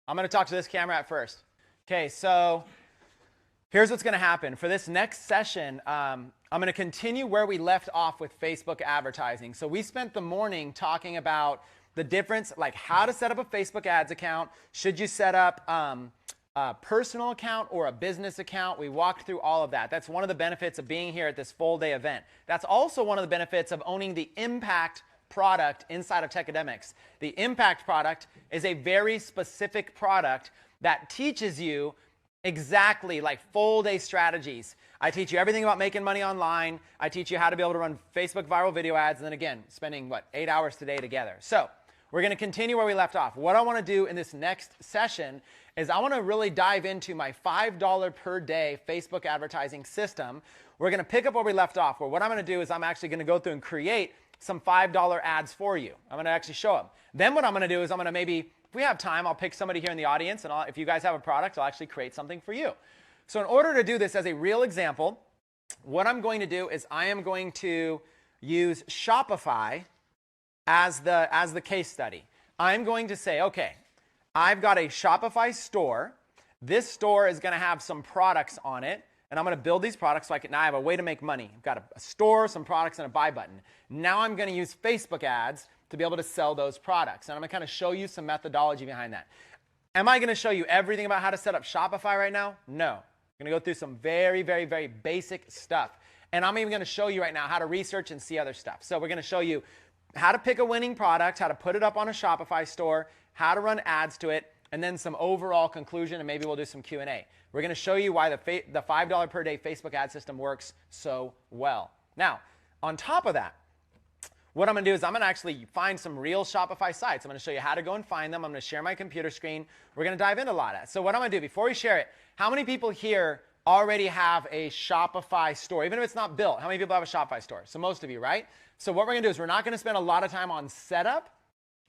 I'm going to talk to this camera at first. Okay, so here's what's going to happen. For this next session, I'm going to continue where we left off with Facebook advertising. So we spent the morning talking about the difference, like how to set up a Facebook ads account. Should you set up a personal account or a business account? We walked through all of that. That's one of the benefits of being here at this full day event. That's also one of the benefits of owning the Impact product inside of Techademics. The Impact product is a very specific product that teaches you exactly like full day strategies. I teach you everything about making money online. I teach you how to be able to run Facebook viral video ads. And then again, spending 8 hours today together. So we're going to continue where we left off. What I want to do in this next session is I want to really dive into my $5 per day Facebook advertising system. We're going to pick up where we left off, where what I'm going to do is I'm actually going to go through and create some $5 ads for you. I'm going to actually show them. Then what I'm going to do is I'm going to maybe, if we have time, I'll pick somebody here in the audience, and if you guys have a product, I'll actually create something for you. So in order to do this as a real example, what I'm going to do is I am going to use Shopify as the case study. I'm going to say, okay, I've got a Shopify store. This store is going to have some products on it, and I'm going to build these products so now I have a way to make money. I've got a store, some products, and a buy button. Now I'm going to use Facebook ads to be able to sell those products. And I'm going to kind of show you some methodology behind that. Am I going to show you everything about how to set up Shopify right now? No. I'm going to go through some very, very, very basic stuff. And I'm even going to show you right now how to research and see other stuff. So we're going to show you how to pick a winning product, how to put it up on a Shopify store, how to run ads to it, and then some overall conclusion, and maybe we'll do some Q&A. We're going to show you why the $5 per day Facebook ad system works so well. Now, on top of that, what I'm going to do is I'm going to actually find some real Shopify sites. I'm going to show you how to go and find them. I'm going to share my computer screen. We're going to dive into a lot of that. So what I'm going to do, before we share it, how many people here already have a Shopify store? Even if it's not built, how many people have a Shopify store? So most of you, right? So what we're going to do is we're not going to spend a lot of time on setup.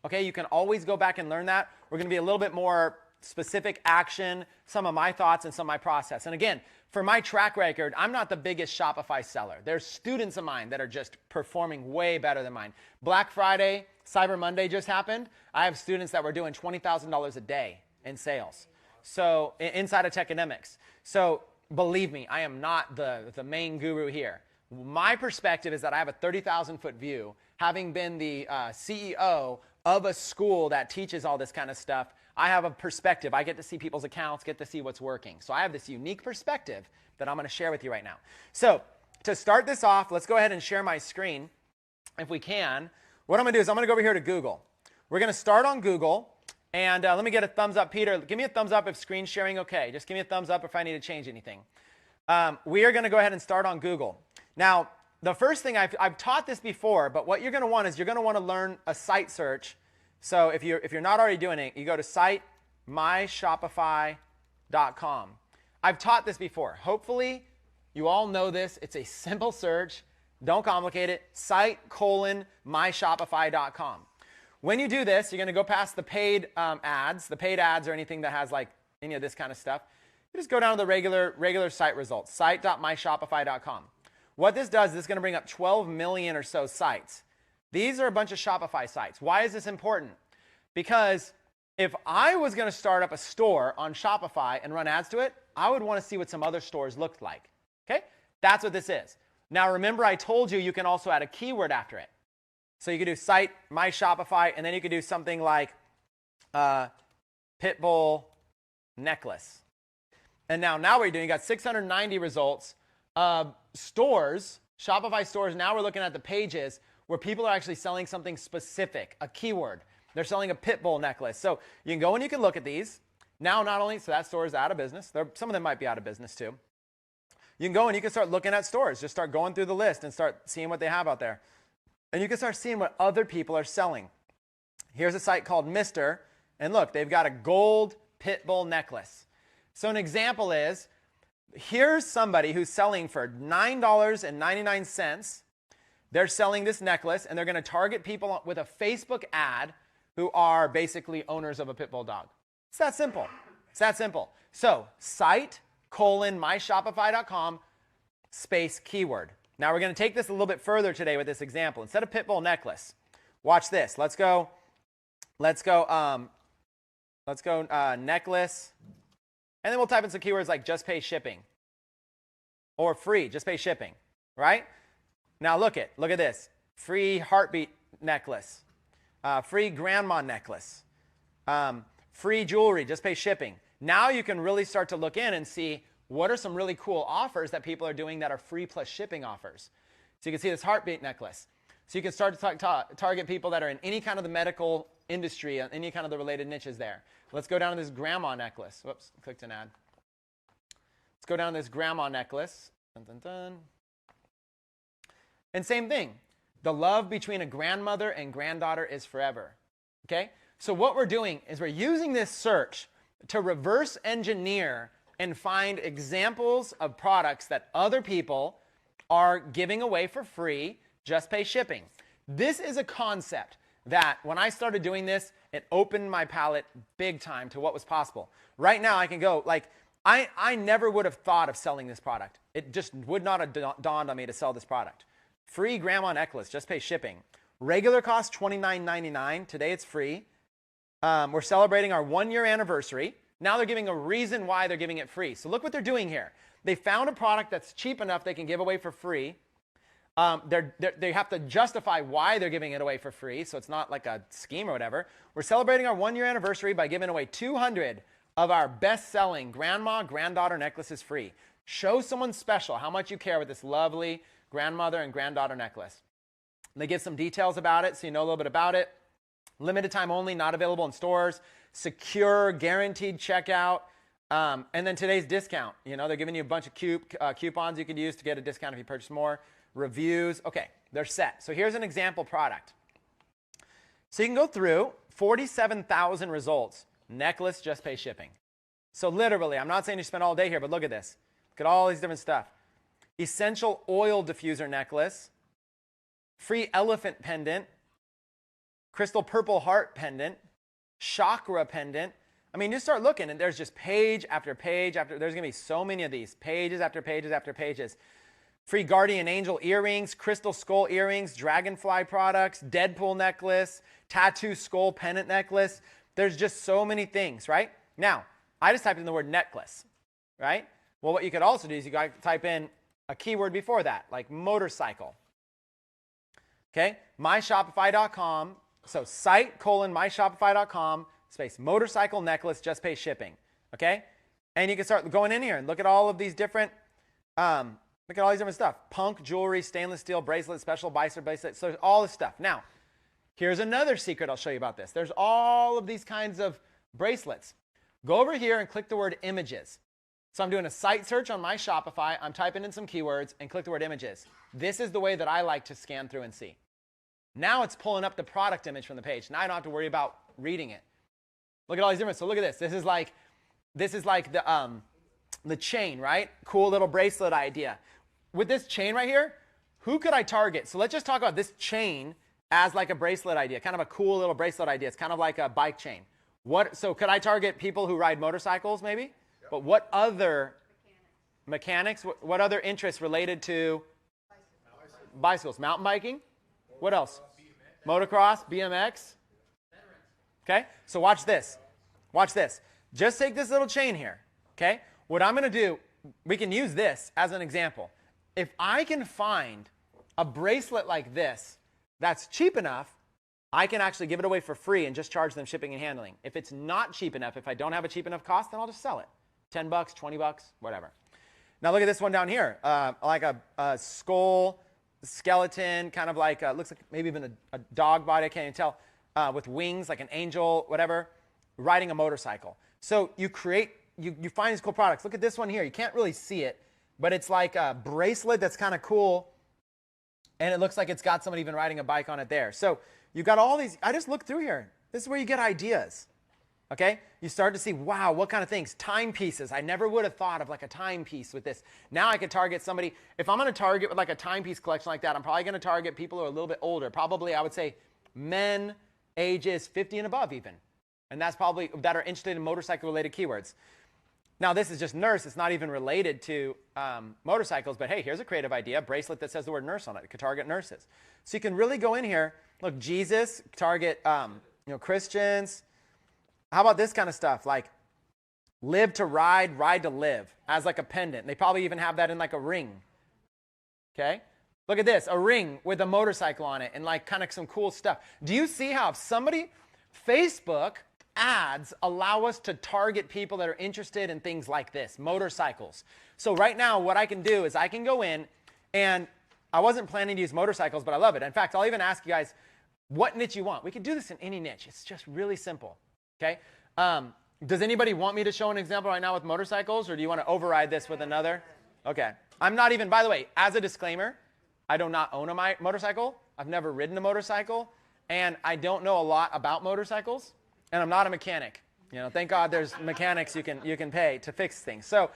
Okay, you can always go back and learn that. We're going to be a little bit more specific action, some of my thoughts and some of my process. And again, for my track record, I'm not the biggest Shopify seller. There's students of mine that are just performing way better than mine. Black Friday, Cyber Monday just happened. I have students that were doing $20,000 a day in sales. So inside of Techademics. So believe me, I am not the main guru here. My perspective is that I have a 30,000-foot view, having been the CEO of a school that teaches all this kind of stuff. I have a perspective. I get to see people's accounts, get to see what's working. So I have this unique perspective that I'm going to share with you right now. So to start this off, let's go ahead and share my screen if we can. What I'm going to do is I'm going to go over here to Google. We're going to start on Google. And let me get a thumbs up. Peter, give me a thumbs up if screen sharing okay. Just give me a thumbs up if I need to change anything. We are going to go ahead and start on Google. Now, the first thing, I've taught this before, but what you're going to want is you're going to want to learn a site search. So if you're not already doing it, you go to site myshopify.com. I've taught this before. Hopefully, you all know this. It's a simple search. Don't complicate it. Site:/myshopify.com. When you do this, you're going to go past the paid ads or anything that has like any of this kind of stuff. You just go down to the regular site results, site.myshopify.com. What this does is it's going to bring up 12 million or so sites. These are a bunch of Shopify sites. Why is this important? Because if I was going to start up a store on Shopify and run ads to it, I would want to see what some other stores looked like. Okay? That's what this is. Now remember, I told you can also add a keyword after it. So you could do site, my Shopify, and then you could do something like Pitbull necklace. And now what you're doing, you got 690 results. Stores, Shopify stores, now we're looking at the pages where people are actually selling something specific, a keyword. They're selling a Pitbull necklace. So you can go and you can look at these. Now not only, so that store is out of business. Some of them might be out of business too. You can go and you can start looking at stores. Just start going through the list and start seeing what they have out there. And you can start seeing what other people are selling. Here's a site called Mister, and look, they've got a gold Pitbull necklace. So an example is, here's somebody who's selling for $9.99. They're selling this necklace, and they're going to target people with a Facebook ad who are basically owners of a Pitbull dog. It's that simple. It's that simple. So site:/myshopify.com space keyword. Now we're going to take this a little bit further today with this example. Instead of Pitbull necklace, watch this. Let's go Let's go necklace. And then we'll type in some keywords like just pay shipping. Or free, just pay shipping, right? Now look at this. Free heartbeat necklace. Free grandma necklace. Free jewelry, just pay shipping. Now you can really start to look in and see what are some really cool offers that people are doing that are free plus shipping offers. So you can see this heartbeat necklace. So you can start to target people that are in any kind of the medical industry, any kind of the related niches there. Let's go down to this grandma necklace. Whoops, clicked an ad. Let's go down to this grandma necklace. Dun, dun, dun. And same thing. The love between a grandmother and granddaughter is forever. Okay? So what we're doing is we're using this search to reverse engineer and find examples of products that other people are giving away for free, just pay shipping. This is a concept that when I started doing this, it opened my palette big time to what was possible. Right now I can go, like, I never would have thought of selling this product. It just would not have dawned on me to sell this product. Free grandma necklace, just pay shipping. Regular cost $29.99. Today it's free. We're celebrating our 1-year anniversary. Now they're giving a reason why they're giving it free. So look what they're doing here. They found a product that's cheap enough they can give away for free. They have to justify why they're giving it away for free, so it's not like a scheme or whatever. We're celebrating our 1-year anniversary by giving away 200 of our best-selling grandma-granddaughter necklaces free. Show someone special how much you care with this lovely grandmother and granddaughter necklace. They give some details about it so you know a little bit about it. Limited time only, not available in stores. Secure, guaranteed checkout. And then today's discount. You know, they're giving you a bunch of coupons you could use to get a discount if you purchase more. Reviews. Okay, they're set. So here's an example product. So you can go through 47,000 results. Necklace, just pay shipping. So literally, I'm not saying you spend all day here, but look at this. Look at all these different stuff. Essential oil diffuser necklace. Free elephant pendant. Crystal purple heart pendant. Chakra pendant. I mean, just start looking, and there's just page after page after. There's going to be so many of these. Pages after pages after pages. Free guardian angel earrings, crystal skull earrings, dragonfly products, Deadpool necklace, tattoo skull pendant necklace. There's just so many things, right? Now, I just typed in the word necklace, right? Well, what you could also do is you got to type in a keyword before that, like motorcycle. Okay? myshopify.com. So site:myshopify.com space motorcycle necklace, just pay shipping. Okay? And you can start going in here and look at all of these different look at all these different stuff. Punk jewelry, stainless steel bracelet, special bicer bracelet. So there's all this stuff. Now, here's another secret I'll show you about this. There's all of these kinds of bracelets. Go over here and click the word images. So I'm doing a site search on my Shopify. I'm typing in some keywords and click the word images. This is the way that I like to scan through and see. Now it's pulling up the product image from the page. Now I don't have to worry about reading it. Look at all these different. So look at this. This is like the chain, right? Cool little bracelet idea. With this chain right here, who could I target? So let's just talk about this chain as like a bracelet idea, kind of a cool little bracelet idea. It's kind of like a bike chain. So could I target people who ride motorcycles maybe? Yep. But what other mechanics? What other interests related to bicycles? Mountain biking? What else? Motocross, BMX. Okay, so watch this. Watch this. Just take this little chain here. Okay, what I'm going to do, we can use this as an example. If I can find a bracelet like this that's cheap enough, I can actually give it away for free and just charge them shipping and handling. If it's not cheap enough, if I don't have a cheap enough cost, then I'll just sell it. $10, $20, whatever. Now look at this one down here. Like a skull, skeleton, kind of like, looks like maybe even a dog body, I can't even tell, with wings, like an angel, whatever, riding a motorcycle. So you find these cool products. Look at this one here. You can't really see it, but it's like a bracelet that's kind of cool, and it looks like it's got somebody even riding a bike on it there. So you've got all these. I just looked through here. This is where you get ideas. Okay? You start to see, wow, what kind of things? Timepieces. I never would have thought of like a timepiece with this. Now I could target somebody. If I'm going to target with like a timepiece collection like that, I'm probably going to target people who are a little bit older. Probably, I would say, men ages 50 and above even. And that's probably that are interested in motorcycle-related keywords. Now, this is just nurse. It's not even related to motorcycles. But hey, here's a creative idea. A bracelet that says the word nurse on it. It could target nurses. So you can really go in here. Look, Jesus, target Christians. How about this kind of stuff? Like live to ride, ride to live as like a pendant. They probably even have that in like a ring. Okay. Look at this, a ring with a motorcycle on it and like kind of some cool stuff. Do you see how Facebook ads allow us to target people that are interested in things like this, motorcycles. So right now what I can do is I can go in, and I wasn't planning to use motorcycles, but I love it. In fact, I'll even ask you guys what niche you want. We can do this in any niche. It's just really simple. Okay. Does anybody want me to show an example right now with motorcycles, or do you want to override this with another? Okay. I'm not even, by the way, as a disclaimer, I do not own a motorcycle. I've never ridden a motorcycle, and I don't know a lot about motorcycles, and I'm not a mechanic. Thank God there's mechanics you can pay to fix things. So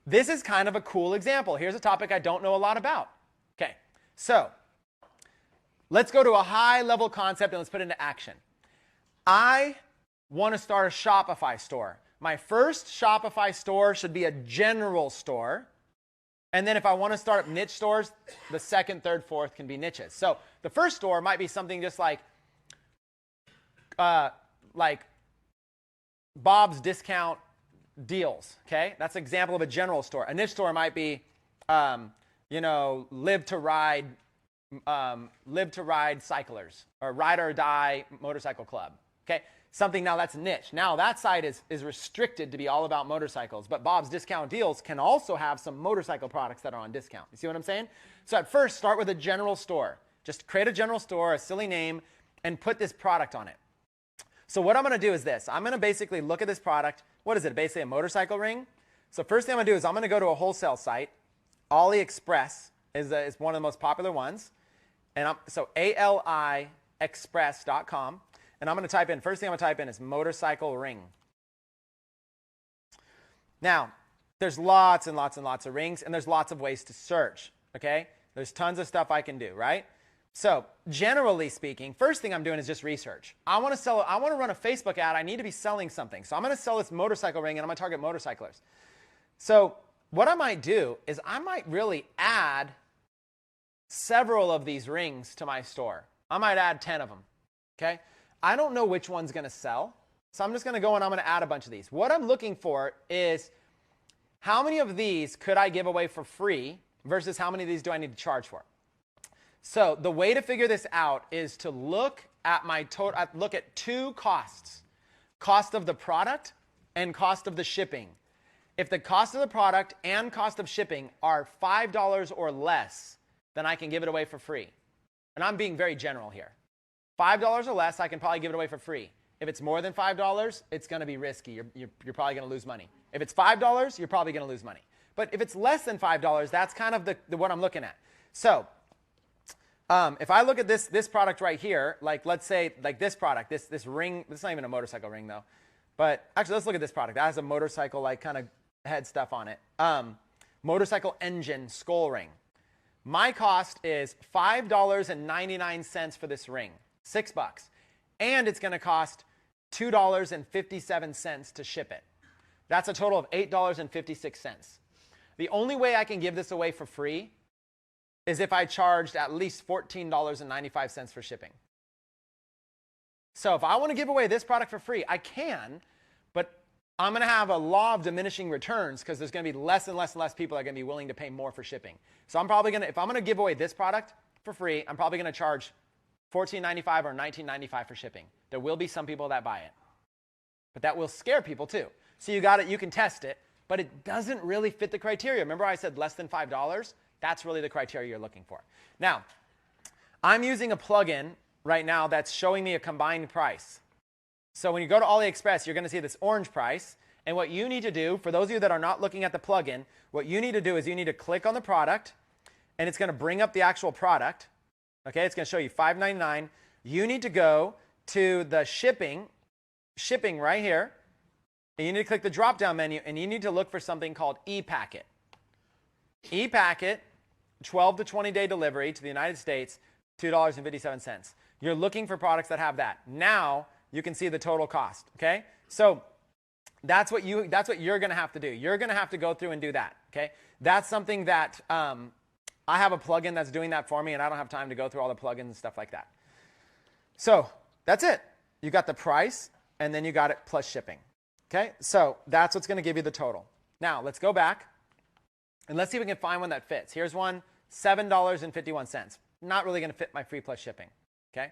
this is kind of a cool example. Here's a topic I don't know a lot about. Okay, so let's go to a high-level concept and let's put it into action. I want to start a Shopify store. My first Shopify store should be a general store. And then if I want to start up niche stores, the second, third, fourth can be niches. So the first store might be something just like Bob's Discount Deals. Okay, that's an example of a general store. A niche store might be, Live to Ride Cyclers, or Ride or Die Motorcycle Club. Okay, something now that's niche. Now that site is restricted to be all about motorcycles, but Bob's Discount Deals can also have some motorcycle products that are on discount. You see what I'm saying? So at first, start with a general store. Just create a general store, a silly name, and put this product on it. So what I'm going to do is this. I'm going to basically look at this product. What is it? Basically a motorcycle ring. So first thing I'm going to do is I'm going to go to a wholesale site. AliExpress is one of the most popular ones. And so AliExpress.com. And I'm going to type in, first thing I'm going to type in is motorcycle ring. Now, there's lots and lots and lots of rings, and there's lots of ways to search, okay? There's tons of stuff I can do, right? So generally speaking, first thing I'm doing is just research. I want to run a Facebook ad. I need to be selling something. So I'm going to sell this motorcycle ring, and I'm going to target motorcyclers. So what I might do is I might really add several of these rings to my store. I might add 10 of them, okay? I don't know which one's going to sell, so I'm just going to go and I'm going to add a bunch of these. What I'm looking for is how many of these could I give away for free versus how many of these do I need to charge for? So the way to figure this out is to look at look at two costs: cost of the product and cost of the shipping. If the cost of the product and cost of shipping are $5 or less, then I can give it away for free. And I'm being very general here. $5 or less, I can probably give it away for free. If it's more than $5, it's going to be risky. You're probably going to lose money. If it's $5, you're probably going to lose money. But if it's less than $5, that's kind of what I'm looking at. So if I look at this product right here, like let's say like this product, this ring, it's not even a motorcycle ring though. But actually, let's look at this product. That has a motorcycle like kind of head stuff on it. Motorcycle engine skull ring. My cost is $5.99 for this ring. $6. And it's going to cost $2.57 to ship it. That's a total of $8.56. The only way I can give this away for free is if I charged at least $14.95 for shipping. So if I want to give away this product for free, I can, but I'm going to have a law of diminishing returns because there's going to be less and less and less people that are going to be willing to pay more for shipping. So I'm probably going to, if I'm going to give away this product for free, I'm probably going to charge $14.95 or $19.95 for shipping. There will be some people that buy it. But that will scare people too. So you can test it, but it doesn't really fit the criteria. Remember I said less than $5? That's really the criteria you're looking for. Now, I'm using a plugin right now that's showing me a combined price. So when you go to AliExpress, you're going to see this orange price. And what you need to do, for those of you that are not looking at the plugin, what you need to do is you need to click on the product, and it's going to bring up the actual product. Okay, it's going to show you $5.99. You need to go to the shipping right here, and you need to click the drop-down menu, and you need to look for something called e-packet. E-packet, 12 to 20-day delivery to the United States, $2.57. You're looking for products that have that. Now you can see the total cost. Okay, so that's what you're going to have to do. You're going to have to go through and do that. Okay, that's something that I have a plugin that's doing that for me, and I don't have time to go through all the plugins and stuff like that. So that's it. You got the price, and then you got it plus shipping. Okay, so that's what's going to give you the total. Now, let's go back, and let's see if we can find one that fits. Here's one, $7.51. Not really going to fit my free plus shipping. Okay.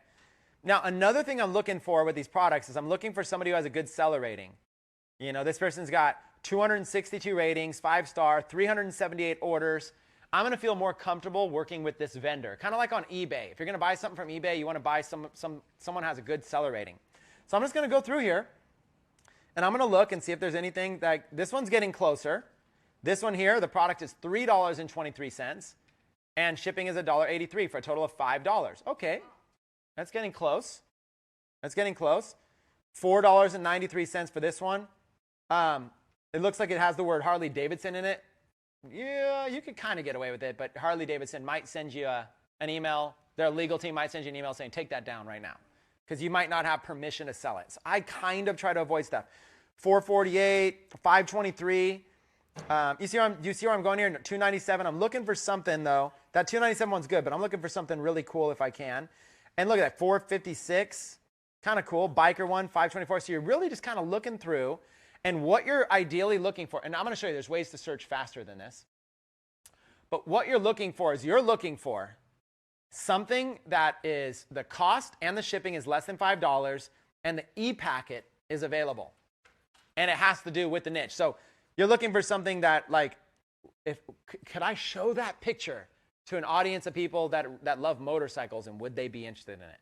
Now, another thing I'm looking for with these products is I'm looking for somebody who has a good seller rating. You know, this person's got 262 ratings, 5-star, 378 orders. I'm going to feel more comfortable working with this vendor. Kind of like on eBay. If you're going to buy something from eBay, you want to buy someone has a good seller rating. So I'm just going to go through here, and I'm going to look and see if there's anything that this one's getting closer. This one here, the product is $3.23, and shipping is $1.83 for a total of $5. Okay, that's getting close. That's getting close. $4.93 for this one. It looks like it has the word Harley Davidson in it. Yeah, you could kind of get away with it, but Harley Davidson might send you an email. Their legal team might send you an email saying, take that down right now, because you might not have permission to sell it. So I kind of try to avoid stuff. $4.48, $5.23. You see where I'm going here? $2.97. I'm looking for something, though. That $2.97 one's good, but I'm looking for something really cool if I can. And look at that, $4.56. Kind of cool. Biker one, $5.24. So you're really just kind of looking through. And what you're ideally looking for, and I'm going to show you there's ways to search faster than this. But what you're looking for is you're looking for something that is the cost and the shipping is less than $5 and the e-packet is available. And it has to do with the niche. So you're looking for something that, like, could I show that picture to an audience of people that love motorcycles, and would they be interested in it?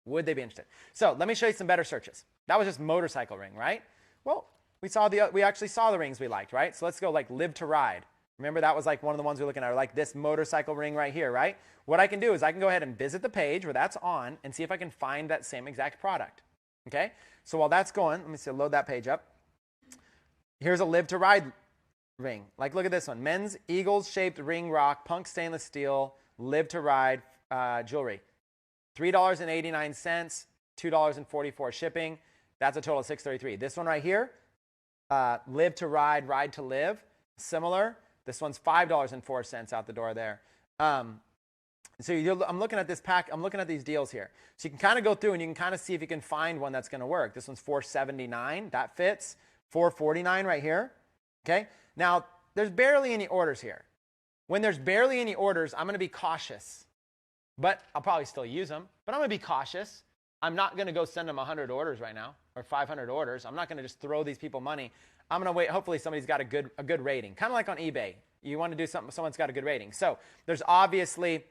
Would they be interested? So let me show you some better searches. That was just motorcycle ring, right? Well, we actually saw the rings we liked, right? So let's go like live to ride. Remember that was like one of the ones we were looking at, or like this motorcycle ring right here, right? What I can do is I can go ahead and visit the page where that's on and see if I can find that same exact product. Okay? So while that's going, let me see, load that page up. Here's a live to ride ring. Like look at this one. Men's Eagles shaped ring rock, punk stainless steel, live to ride jewelry. $3.89, $2.44 shipping. That's a total of $6.33. This one right here, live to ride, ride to live. Similar. This one's $5.04 out the door there. I'm looking at this pack. I'm looking at these deals here. So you can kind of go through and you can kind of see if you can find one that's going to work. This one's $4.79. That fits. $4.49 right here. Okay. Now, there's barely any orders here. When there's barely any orders, I'm going to be cautious. But I'll probably still use them. But I'm going to be cautious. I'm not going to go send them 100 orders right now or 500 orders. I'm not going to just throw these people money. I'm going to wait. Hopefully somebody's got a good rating. Kind of like on eBay. You want to do something, someone's got a good rating. So there's obviously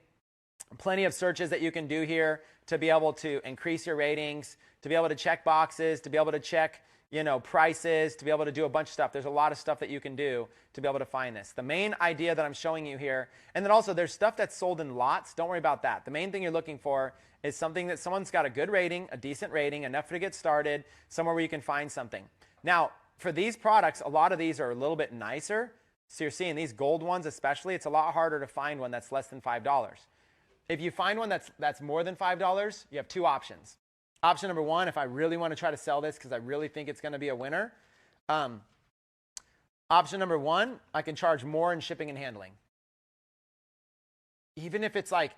plenty of searches that you can do here to be able to increase your ratings, to be able to check boxes, to be able to check, prices, to be able to do a bunch of stuff. There's a lot of stuff that you can do to be able to find this. The main idea that I'm showing you here, and then also there's stuff that's sold in lots. Don't worry about that. The main thing you're looking for is something that someone's got a good rating, a decent rating, enough to get started, somewhere where you can find something. Now, for these products, a lot of these are a little bit nicer. So you're seeing these gold ones especially, it's a lot harder to find one that's less than $5. If you find one that's more than $5, you have two options. Option number one, if I really want to try to sell this because I really think it's going to be a winner. Option number one, I can charge more in shipping and handling. Even if it's like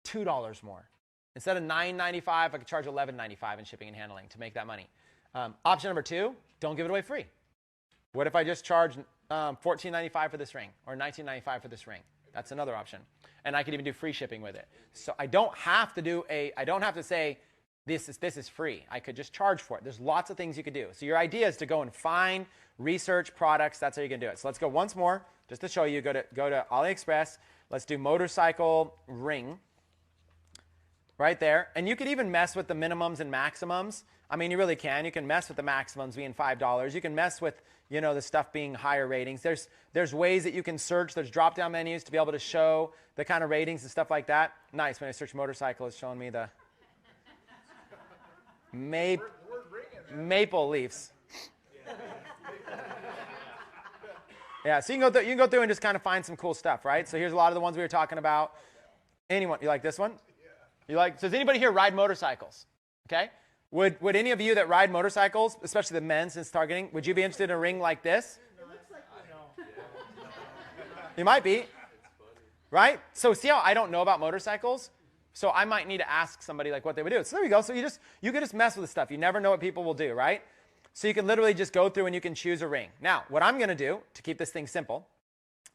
$2 more. Instead of $9.95, I could charge $11.95 in shipping and handling to make that money. Option number two, don't give it away free. What if I just charge $14.95 for this ring or $19.95 for this ring? That's another option. And I could even do free shipping with it. So I don't have to say this is free. I could just charge for it. There's lots of things you could do. So your idea is to go and find, research products. That's how you can do it. So let's go once more just to show you. Go to AliExpress. Let's do motorcycle ring. Right there. And you could even mess with the minimums and maximums. I mean, you really can. You can mess with the maximums being $5. You can mess with, the stuff being higher ratings. There's ways that you can search. There's drop-down menus to be able to show the kind of ratings and stuff like that. Nice. When I search motorcycle, it's showing me the maple leaves. Yeah, so you can go through and just kind of find some cool stuff, right? So here's a lot of the ones we were talking about. Anyone, you like this one? Does anybody here ride motorcycles? Okay. Would any of you that ride motorcycles, especially the men since targeting, would you be interested in a ring like this? It looks like you might be. Right? So see how I don't know about motorcycles? So I might need to ask somebody like what they would do. So there you go. So you can just mess with the stuff. You never know what people will do, right? So you can literally just go through and you can choose a ring. Now, what I'm going to do to keep this thing simple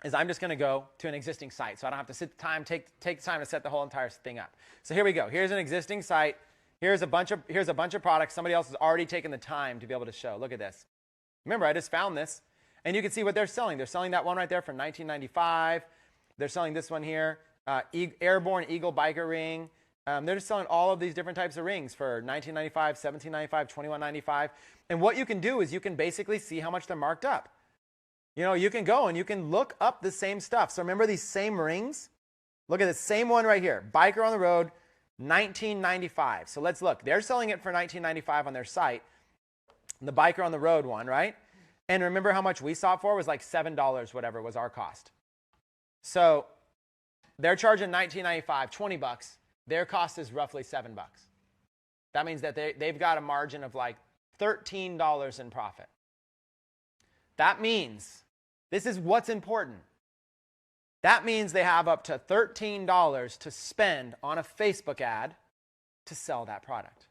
is I'm just going to go to an existing site. So I don't have to take the time to set the whole entire thing up. So here we go. Here's an existing site. Here's a bunch of products. Somebody else has already taken the time to be able to show. Look at this. Remember, I just found this. And you can see what they're selling. They're selling that one right there for $19.95. They're selling this one here, Airborne Eagle Biker Ring. They're just selling all of these different types of rings for $19.95, $17.95, $21.95. And what you can do is you can basically see how much they're marked up. You know, you can go and you can look up the same stuff. So remember these same rings? Look at the same one right here. Biker on the Road, $19.95. So let's look. They're selling it for $19.95 on their site. The Biker on the Road one, right? And remember how much we saw it for? It was like $7, whatever was our cost. So they're charging $19.95, 20 bucks. Their cost is roughly $7. That means that they've got a margin of like $13 in profit. That means, this is what's important. That means they have up to $13 to spend on a Facebook ad to sell that product.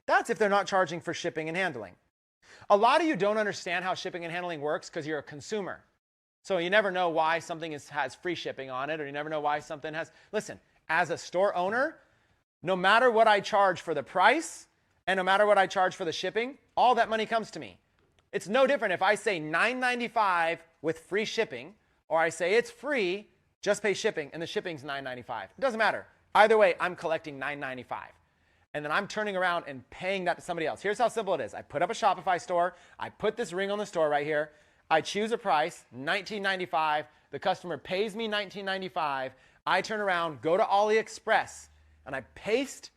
That's if they're not charging for shipping and handling. A lot of you don't understand how shipping and handling works because you're a consumer. So you never know why something has free shipping on it, or you never know why something has... Listen, as a store owner, no matter what I charge for the price and no matter what I charge for the shipping, all that money comes to me. It's no different if I say $9.95 with free shipping, or I say it's free, just pay shipping, and the shipping's $9.95. It doesn't matter. Either way, I'm collecting $9.95. And then I'm turning around and paying that to somebody else. Here's how simple it is. I put up a Shopify store. I put this ring on the store right here. I choose a price, $19.95. The customer pays me $19.95. I turn around, go to AliExpress, and I paste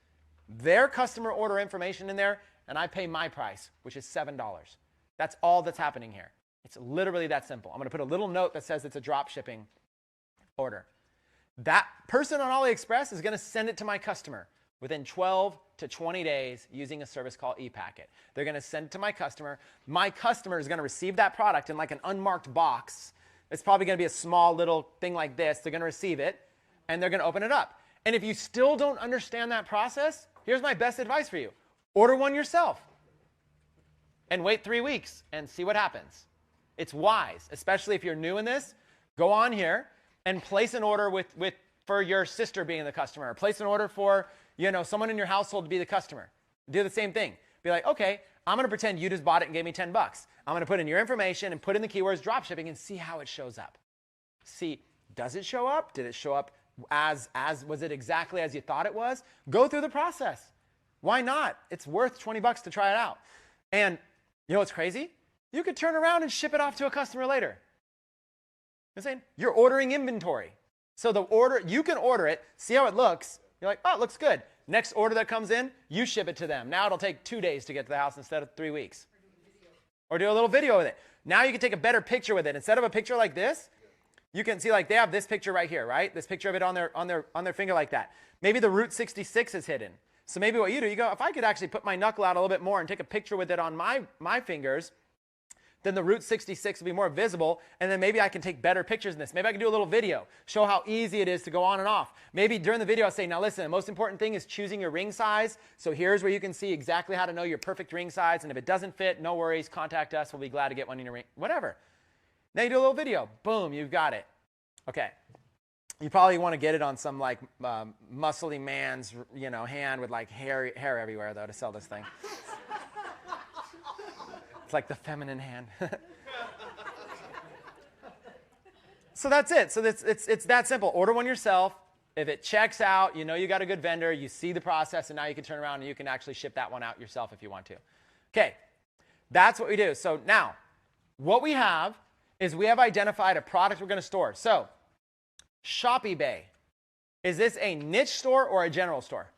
their customer order information in there, and I pay my price, which is $7. That's all that's happening here. It's literally that simple. I'm going to put a little note that says it's a drop shipping order. That person on AliExpress is going to send it to my customer within 12 to 20 days using a service called ePacket. They're going to send it to my customer. My customer is going to receive that product in like an unmarked box. It's probably going to be a small little thing like this. They're going to receive it, and they're going to open it up. And if you still don't understand that process, here's my best advice for you. Order one yourself and wait 3 weeks and see what happens. It's wise, especially if you're new in this. Go on here and place an order for your sister being the customer. Or place an order for someone in your household to be the customer. Do the same thing. Be like, okay, I'm going to pretend you just bought it and gave me 10 bucks. I'm going to put in your information and put in the keywords dropshipping and see how it shows up. See, does it show up? Did it show up was it exactly as you thought it was? Go through the process. Why not? It's worth 20 bucks to try it out. And you know what's crazy? You could turn around and ship it off to a customer later. I'm saying you're ordering inventory. So you can order it, see how it looks. You're like, oh, it looks good. Next order that comes in, you ship it to them. Now it'll take 2 days to get to the house instead of 3 weeks. Or do a little video with it. Now you can take a better picture with it. Instead of a picture like this, you can see like they have this picture right here, right? This picture of it on their finger like that. Maybe the Route 66 is hidden. So maybe what you do, you go, if I could actually put my knuckle out a little bit more and take a picture with it on my fingers, then the Route 66 will be more visible, and then maybe I can take better pictures in this. Maybe I can do a little video, show how easy it is to go on and off. Maybe during the video I'll say, now listen, the most important thing is choosing your ring size. So here's where you can see exactly how to know your perfect ring size, and if it doesn't fit, no worries, contact us. We'll be glad to get one in your ring, whatever. Now you do a little video. Boom, you've got it. Okay. You probably want to get it on some like muscly man's hand with like hair everywhere, though, to sell this thing. It's like the feminine hand. So that's it. So it's that simple. Order one yourself. If it checks out, you got a good vendor, you see the process, and now you can turn around and you can actually ship that one out yourself if you want to. Okay, that's what we do. So now, what we have is we have identified a product we're going to store. So, Shopify. Is this a niche store or a general store?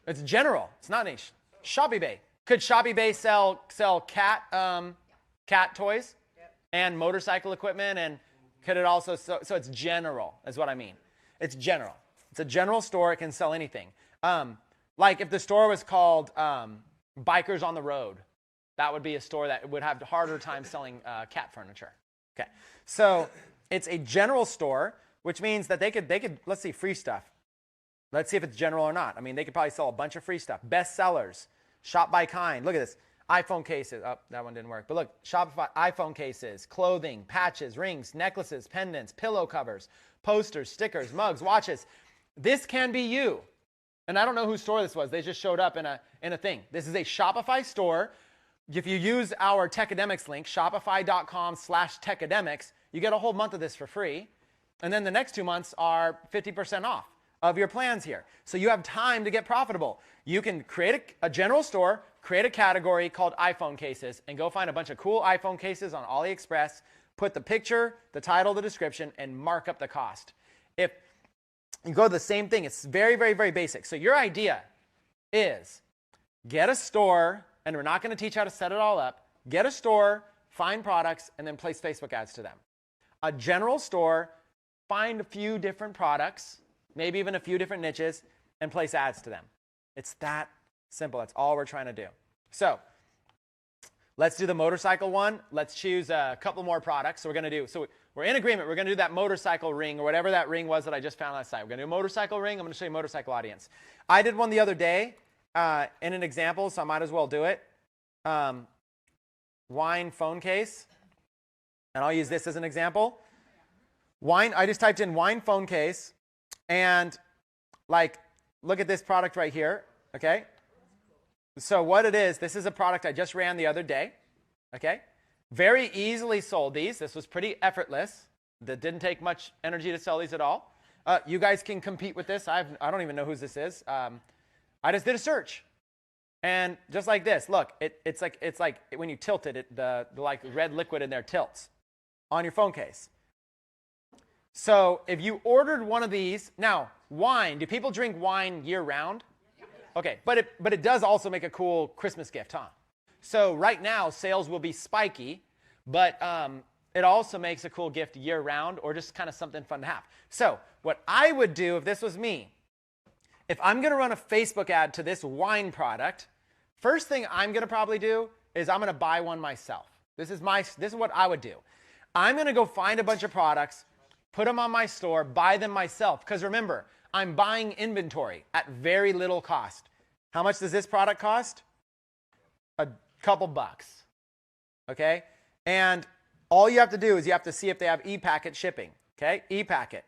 It's general. It's not niche. Shopify. Could Shopify sell cat toys and motorcycle equipment? And could it also, so it's general is what I mean. It's general. It's a general store. It can sell anything. Like if the store was called Bikers on the Road, that would be a store that would have a harder time selling cat furniture. Okay. So it's a general store, which means that they could let's see, free stuff. Let's see if it's general or not. I mean, they could probably sell a bunch of free stuff. Best sellers, shop by kind. Look at this. iPhone cases. Oh, that one didn't work. But look, Shopify iPhone cases, clothing, patches, rings, necklaces, pendants, pillow covers, posters, stickers, mugs, watches. This can be you. And I don't know whose store this was. They just showed up in a thing. This is a Shopify store. If you use our Techademics link, shopify.com/techademics, you get a whole month of this for free. And then the next 2 months are 50% off of your plans here. So you have time to get profitable. You can create a general store, create a category called iPhone cases, and go find a bunch of cool iPhone cases on AliExpress, put the picture, the title, the description, and mark up the cost. If you go to the same thing, it's very, very, very basic. So your idea is get a store, and we're not going to teach how to set it all up. Get a store, find products, and then place Facebook ads to them. A general store, find a few different products, maybe even a few different niches, and place ads to them. It's that simple. That's all we're trying to do. So let's do the motorcycle one. Let's choose a couple more products. So we're in agreement. We're going to do that motorcycle ring or whatever that ring was that I just found last night. We're going to do a motorcycle ring. I'm going to show you motorcycle audience. I did one the other day in an example, so I might as well do it. Wine phone case. And I'll use this as an example. I just typed in wine phone case. And look at this product right here. Okay. So what it is, this is a product I just ran the other day. Okay. Very easily sold these. This was pretty effortless. That didn't take much energy to sell these at all. You guys can compete with this. I don't even know whose this is. I just did a search. And just like this, look, it's like when you tilt it, the red liquid in there tilts on your phone case. So if you ordered one of these, now wine, do people drink wine year round? Okay, but it does also make a cool Christmas gift, huh? So right now sales will be spiky, but it also makes a cool gift year round or just kind of something fun to have. So what I would do if this was me, if I'm going to run a Facebook ad to this wine product, first thing I'm going to probably do is I'm going to buy one myself. This is what I would do. I'm going to go find a bunch of products, put them on my store, buy them myself. Because remember, I'm buying inventory at very little cost. How much does this product cost? A couple bucks. Okay? And all you have to do is you have to see if they have e-packet shipping. Okay? E-packet,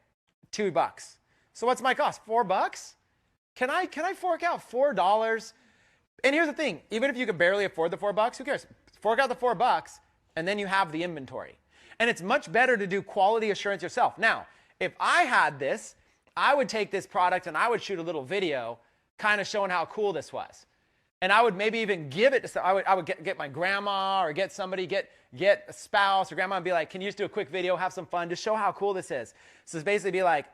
$2. So what's my cost? $4? Can I fork out $4? And here's the thing, even if you could barely afford the $4, who cares? Fork out the $4 and then you have the inventory. And it's much better to do quality assurance yourself. Now, if I had this, I would take this product and I would shoot a little video kind of showing how cool this was. And I would maybe even give it to, I would get my grandma or get somebody, get a spouse or grandma and be like, can you just do a quick video, have some fun, just show how cool this is. So it's basically be like,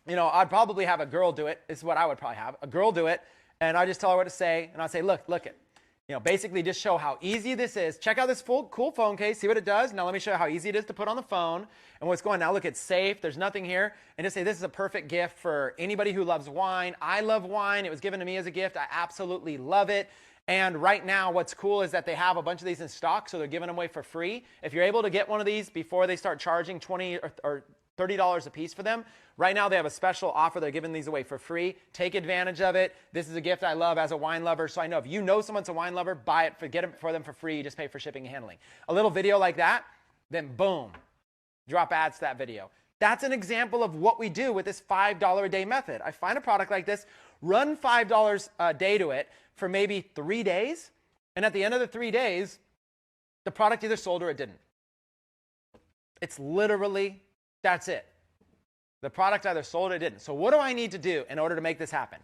I'd probably have a girl do it. This is what I would probably have. A girl do it, and I'd just tell her what to say, and I'd say, look it. Basically just show how easy this is. Check out this cool phone case, see what it does. Now let me show you how easy it is to put on the phone and what's going on. Now look, it's safe, there's nothing here. And just say this is a perfect gift for anybody who loves wine. I love wine, it was given to me as a gift. I absolutely love it. And right now what's cool is that they have a bunch of these in stock, so they're giving them away for free. If you're able to get one of these before they start charging $20 or $30 a piece for them. Right now they have a special offer. They're giving these away for free. Take advantage of it. This is a gift I love as a wine lover. So I know if you know someone's a wine lover, buy it, get it for them for free. You just pay for shipping and handling. A little video like that, then boom, drop ads to that video. That's an example of what we do with this $5 a day method. I find a product like this, run $5 a day to it for maybe 3 days. And at the end of the 3 days, the product either sold or it didn't. It's literally that's it. The product either sold or didn't. So what do I need to do in order to make this happen?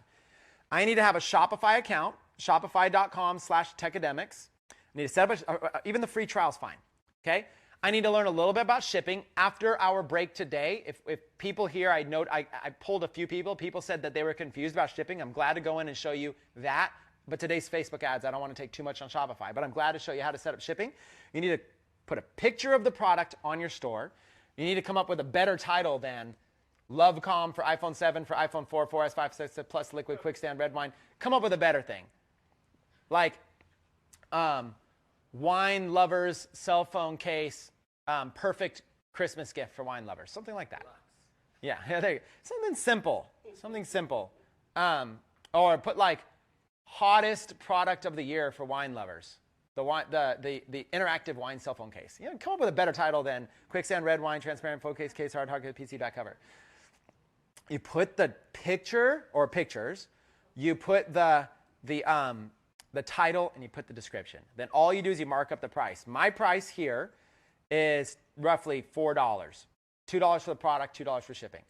I need to have a Shopify account, shopify.com/techademics. I need to set up, even the free trial is fine. Okay? I need to learn a little bit about shipping. After our break today, if people here, I polled a few people. People said that they were confused about shipping. I'm glad to go in and show you that. But today's Facebook ads, I don't want to take too much on Shopify. But I'm glad to show you how to set up shipping. You need to put a picture of the product on your store. You need to come up with a better title than Love Calm for iPhone 7, for iPhone 4, 4S, 5, 6, plus liquid quick stand red wine. Come up with a better thing. Like wine lovers cell phone case, perfect Christmas gift for wine lovers. Something like that. Yeah, there you go. Something simple. Something simple. Or put like hottest product of the year for wine lovers. The interactive wine cell phone case. Come up with a better title than Quicksand Red Wine Transparent Phone Case Hard PC Back Cover. You put the picture or pictures, you put the title, and you put the description. Then all you do is you mark up the price. My price here is roughly $4. $2 for the product, $2 for shipping.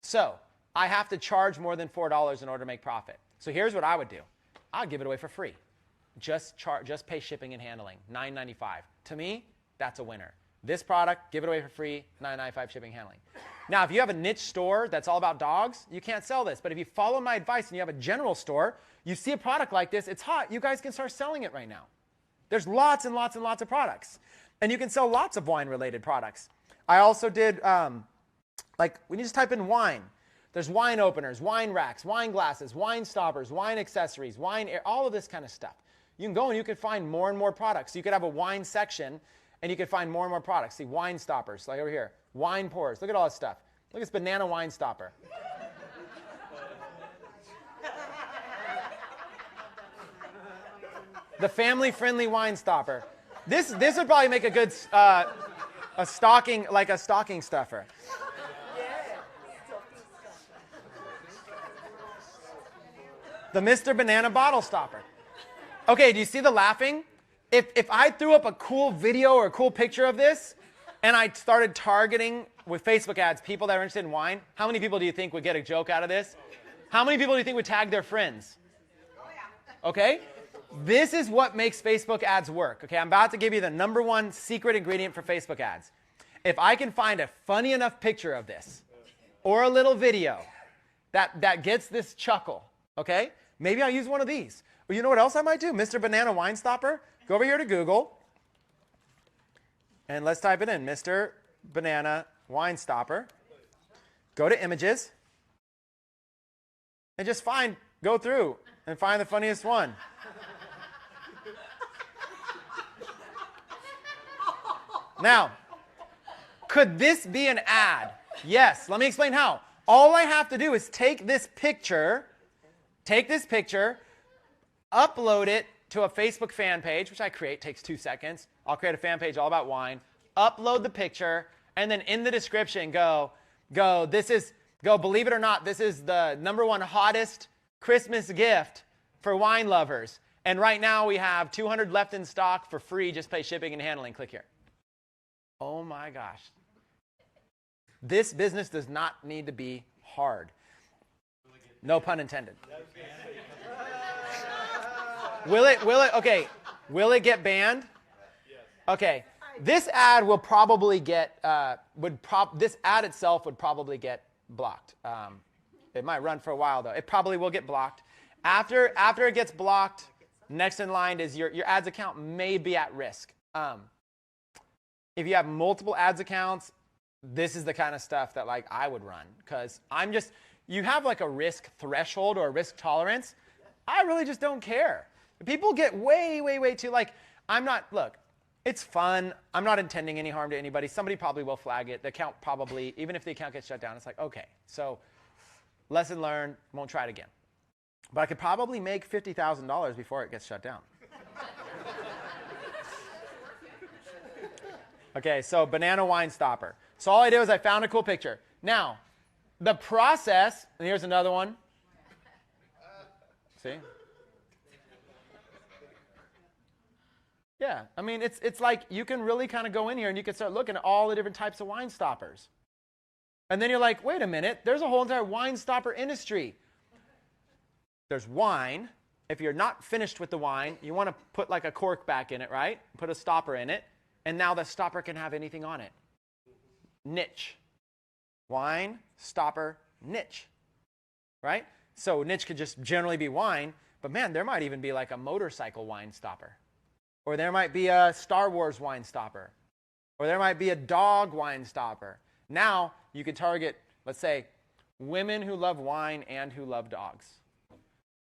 So I have to charge more than $4 in order to make profit. So here's what I would do. I'd give it away for free. Just pay shipping and handling, $9.95. To me, that's a winner. This product, give it away for free, $9.95 shipping and handling. Now, if you have a niche store that's all about dogs, you can't sell this. But if you follow my advice and you have a general store, you see a product like this, it's hot. You guys can start selling it right now. There's lots and lots and lots of products. And you can sell lots of wine-related products. I also did, when you just type in wine, there's wine openers, wine racks, wine glasses, wine stoppers, wine accessories, all of this kind of stuff. You can go and you can find more and more products. So you could have a wine section, and you could find more and more products. See, wine stoppers, like over here. Wine pours. Look at all this stuff. Look at this banana wine stopper. The family-friendly wine stopper. This would probably make a good a stocking stuffer. The Mr. Banana bottle stopper. Okay, do you see the laughing? If I threw up a cool video or a cool picture of this, and I started targeting with Facebook ads people that are interested in wine, how many people do you think would get a joke out of this? How many people do you think would tag their friends? Okay? This is what makes Facebook ads work. Okay, I'm about to give you the number one secret ingredient for Facebook ads. If I can find a funny enough picture of this, or a little video that gets this chuckle, okay? Maybe I'll use one of these. Or you know what else I might do? Mr. Banana Wine Stopper. Go over here to Google, and let's type it in, Mr. Banana Wine Stopper. Go to images, and just go through and find the funniest one. Now, could this be an ad? Yes. Let me explain how. All I have to do is take this picture, upload it to a Facebook fan page, which I create, takes 2 seconds. I'll create a fan page all about wine, upload the picture, and then in the description believe it or not, this is the number one hottest Christmas gift for wine lovers. And right now we have 200 left in stock for free. Just pay shipping and handling. Click here. Oh my gosh. This business does not need to be hard. No pun intended. Will it get banned? Okay. This ad will probably get this ad itself would probably get blocked. It might run for a while though. It probably will get blocked. After it gets blocked, next in line is your ads account may be at risk. If you have multiple ads accounts, this is the kind of stuff that I would run, because you have a risk threshold or a risk tolerance. I really just don't care. People get way too it's fun. I'm not intending any harm to anybody. Somebody probably will flag it. The account probably, even if the account gets shut down, it's okay. So lesson learned, won't try it again. But I could probably make $50,000 before it gets shut down. Okay, so banana wine stopper. So all I did was I found a cool picture. Now, the process, and here's another one. See? Yeah, I mean, it's like you can really kind of go in here and you can start looking at all the different types of wine stoppers. And then you're like, wait a minute, there's a whole entire wine stopper industry. There's wine. If you're not finished with the wine, you want to put a cork back in it, right? Put a stopper in it. And now the stopper can have anything on it. Niche. Wine, stopper, niche. Right? So niche could just generally be wine, but man, there might even be a motorcycle wine stopper. Or there might be a Star Wars wine stopper. Or there might be a dog wine stopper. Now you could target, let's say, women who love wine and who love dogs.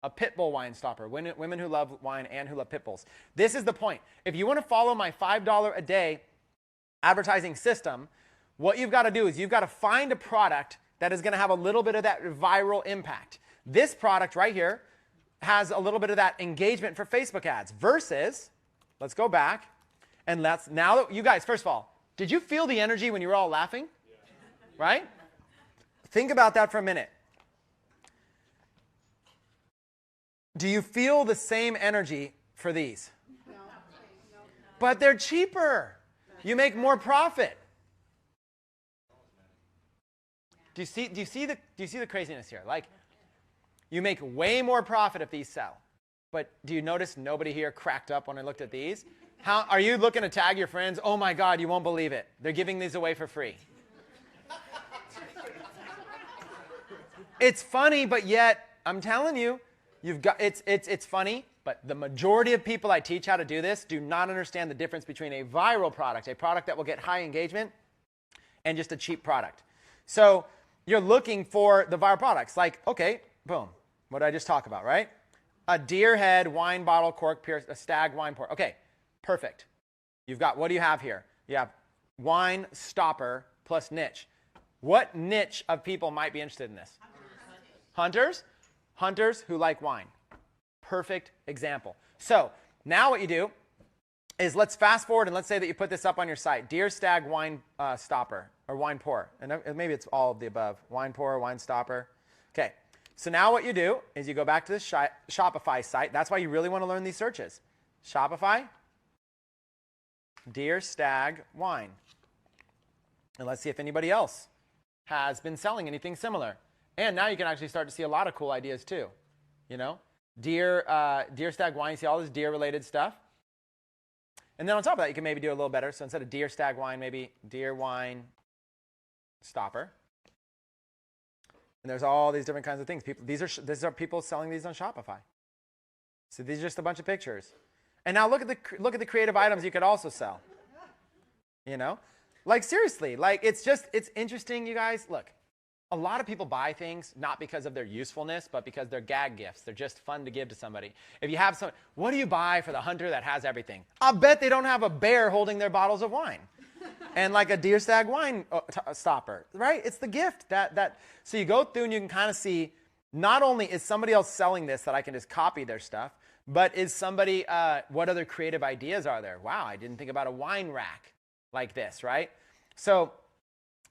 A pit bull wine stopper, women who love wine and who love pit bulls. This is the point. If you want to follow my $5 a day advertising system, what you've got to do is you've got to find a product that is going to have a little bit of that viral impact. This product right here has a little bit of that engagement for Facebook ads versus, let's go back, and now that you guys, first of all, did you feel the energy when you were all laughing? Yeah. Right? Think about that for a minute. Do you feel the same energy for these? No. But they're cheaper. You make more profit. Do you see the craziness here? Like, you make way more profit if these sell. But do you notice nobody here cracked up when I looked at these? How are you looking to tag your friends? Oh my God, you won't believe it. They're giving these away for free. It's funny, but yet I'm telling you, it's funny, but the majority of people I teach how to do this do not understand the difference between a viral product, a product that will get high engagement, and just a cheap product. So you're looking for the viral products. Like, okay, boom. What did I just talk about, right? A deer head wine bottle cork pierce, a stag wine pour. Okay, perfect. You've got, what do you have here? You have wine stopper plus niche. What niche of people might be interested in this? Hunters? Hunters who like wine. Perfect example. So now what you do is let's fast forward and let's say that you put this up on your site. Deer stag wine stopper or wine pour. And maybe it's all of the above. Wine pour, wine stopper. Okay. So now what you do is you go back to the Shopify site. That's why you really want to learn these searches. Shopify, deer, stag, wine. And let's see if anybody else has been selling anything similar. And now you can actually start to see a lot of cool ideas too. You know, deer, stag, wine. You see all this deer-related stuff. And then on top of that, you can maybe do a little better. So instead of deer, stag, wine, maybe deer, wine, stopper. And there's all these different kinds of things. These are people selling these on Shopify. So these are just a bunch of pictures. And now look at the creative items you could also sell. You know, like seriously, like it's interesting, you guys. Look, a lot of people buy things not because of their usefulness, but because they're gag gifts. They're just fun to give to somebody. If you have some, what do you buy for the hunter that has everything? I'll bet they don't have a bear holding their bottles of wine. And like a deer stag wine stopper, right? It's the gift so you go through and you can kind of see, not only is somebody else selling this that I can just copy their stuff, but is somebody, what other creative ideas are there? Wow, I didn't think about a wine rack like this, right? So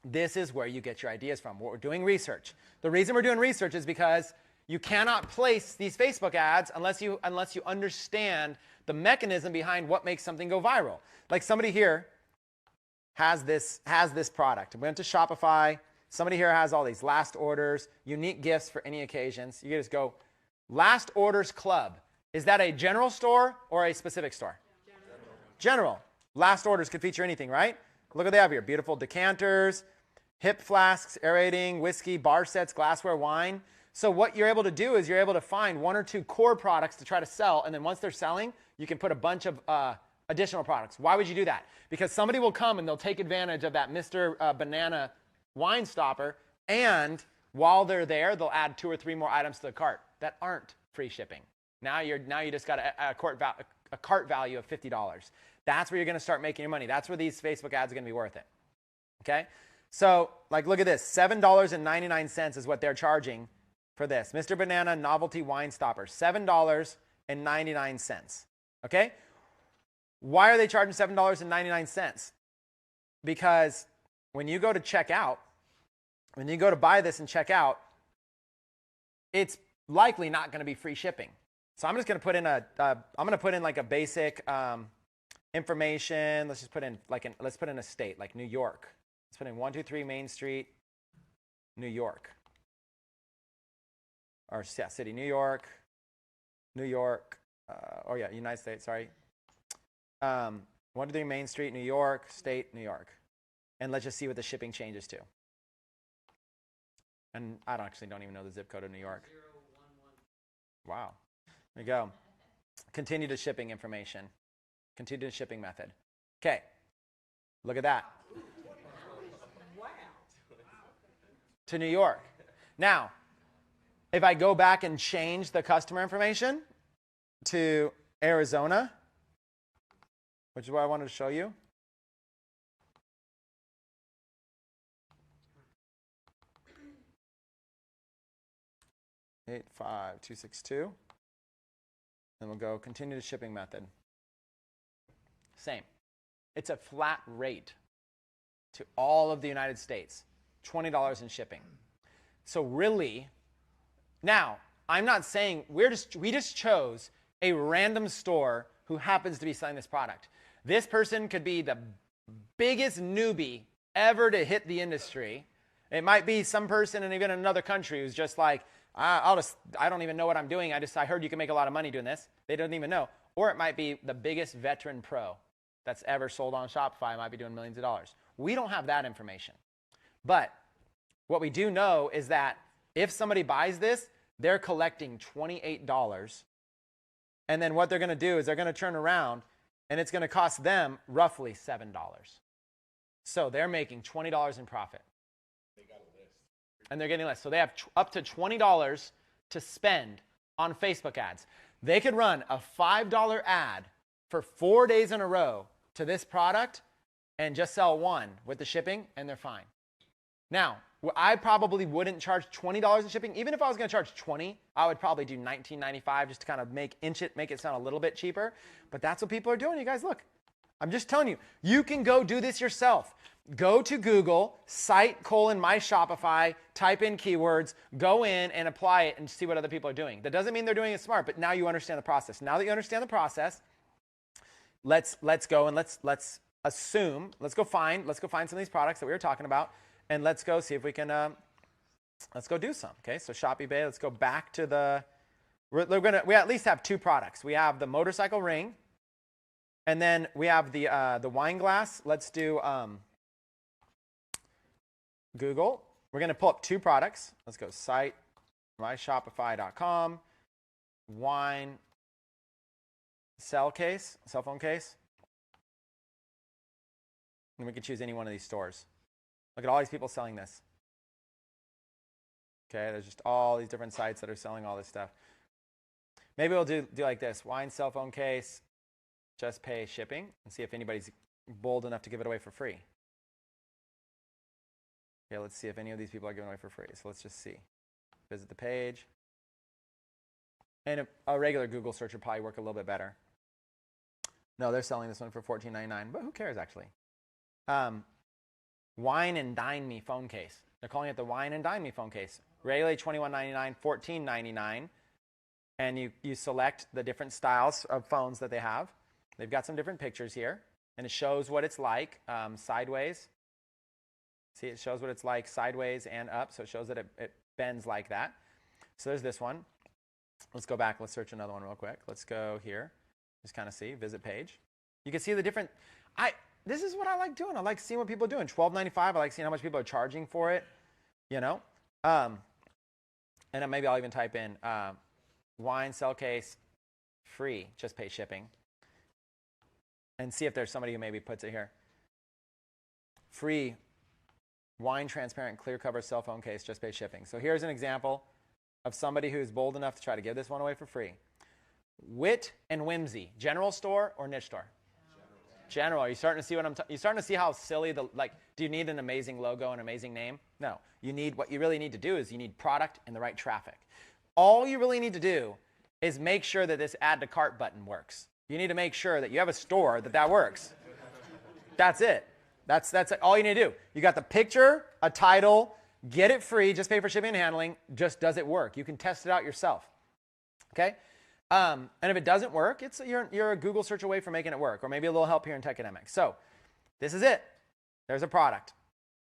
this is where you get your ideas from. We're doing research. The reason we're doing research is because you cannot place these Facebook ads unless you understand the mechanism behind what makes something go viral. Like somebody here has this product. We went to Shopify. Somebody here has all these last orders, unique gifts for any occasions. You can just go, last orders club. Is that a general store or a specific store? General. Last orders could feature anything, right? Look what they have here. Beautiful decanters, hip flasks, aerating, whiskey, bar sets, glassware, wine. So what you're able to do is you're able to find one or two core products to try to sell. And then once they're selling, you can put a bunch of additional products. Why would you do that? Because somebody will come and they'll take advantage of that Mr. Banana wine stopper. And while they're there, they'll add 2 or 3 more items to the cart that aren't free shipping. Now you just got a cart value of $50. That's where you're going to start making your money. That's where these Facebook ads are going to be worth it. Okay? So, like, look at this. $7.99 is what they're charging for this. Mr. Banana Novelty Wine Stopper. $7.99. Okay? Why are they charging $7.99? Because when you go to check out, when you go to buy this and check out, it's likely not going to be free shipping. So I'm just going to put in like a basic information. Let's just put in let's put in a state like New York. Let's put in 123 Main Street, New York. Or yeah, city, New York, United States, sorry. 123 Main Street, New York, state, New York. And let's just see what the shipping changes to. And I don't even know the zip code of New York. 011. Wow. There you go. Continue to shipping information. Continue to shipping method. Okay. Look at that. Wow. To New York. Now, if I go back and change the customer information to Arizona, which is what I wanted to show you. 85262. Then we'll go continue the shipping method. Same. It's a flat rate to all of the United States, $20 in shipping. So really, now, I'm not saying we just chose a random store who happens to be selling this product. This person could be the biggest newbie ever to hit the industry. It might be some person in even another country who's just like, I don't even know what I'm doing. I heard you can make a lot of money doing this. They don't even know. Or it might be the biggest veteran pro that's ever sold on Shopify. Might be doing millions of dollars. We don't have that information. But what we do know is that if somebody buys this, they're collecting $28. And then what they're going to do is they're going to turn around and it's going to cost them roughly $7. So they're making $20 in profit. They got a list. And they're getting less. So they have up to $20 to spend on Facebook ads. They could run a $5 ad for 4 days in a row to this product and just sell one with the shipping, and they're fine. Now, I probably wouldn't charge $20 in shipping. Even if I was going to charge $20, I would probably do $19.95 just to kind of make it sound a little bit cheaper. But that's what people are doing. You guys, look. I'm just telling you, you can go do this yourself. Go to Google, site:"my Shopify, type in keywords, go in and apply it and see what other people are doing. That doesn't mean they're doing it smart, but now you understand the process. Now that you understand the process, let's go and let's go find some of these products that we were talking about, and let's go see if we can let's go do some. Okay, so Shopify, let's go back to we at least have two products. We have the motorcycle ring, and then we have the wine glass. Let's do Google. We're going to pull up two products. Let's go site:"myshopify.com, wine cell phone case. And we can choose any one of these stores. Look at all these people selling this. Okay, there's just all these different sites that are selling all this stuff. Maybe we'll do like this: wine cell phone case, just pay shipping, and see if anybody's bold enough to give it away for free. Okay, let's see if any of these people are giving away for free. So let's just see. Visit the page. And a regular Google search would probably work a little bit better. No, they're selling this one for $14.99, but who cares actually? Wine and Dine Me phone case. They're calling it the Wine and Dine Me phone case. Regularly $21.99, $14.99. And you select the different styles of phones that they have. They've got some different pictures here, and it shows what it's like sideways. See, it shows what it's like sideways and up, so it shows that it bends like that. So there's this one. Let's go back. Let's search another one real quick. Let's go here. Just kind of see. Visit page. You can see the different... This is what I like doing. I like seeing what people are doing. $12.95. I like seeing how much people are charging for it. You know? And then maybe I'll even type in wine cell case free. Just pay shipping. And see if there's somebody who maybe puts it here. Free wine transparent clear cover cell phone case, just pay shipping. So here's an example of somebody who's bold enough to try to give this one away for free. Wit and Whimsy, general store or niche store? General. Are you starting to see you starting to see how silly do you need an amazing logo and amazing name? No. What you really need to do is you need product and the right traffic. All you really need to do is make sure that this add to cart button works. You need to make sure that you have a store that works. That's it. That's all you need to do. You got the picture, a title, get it free, just pay for shipping and handling. Just does it work? You can test it out yourself. Okay? And if it doesn't work, you're a Google search away from making it work, or maybe a little help here in Techademics. So this is it. There's a product.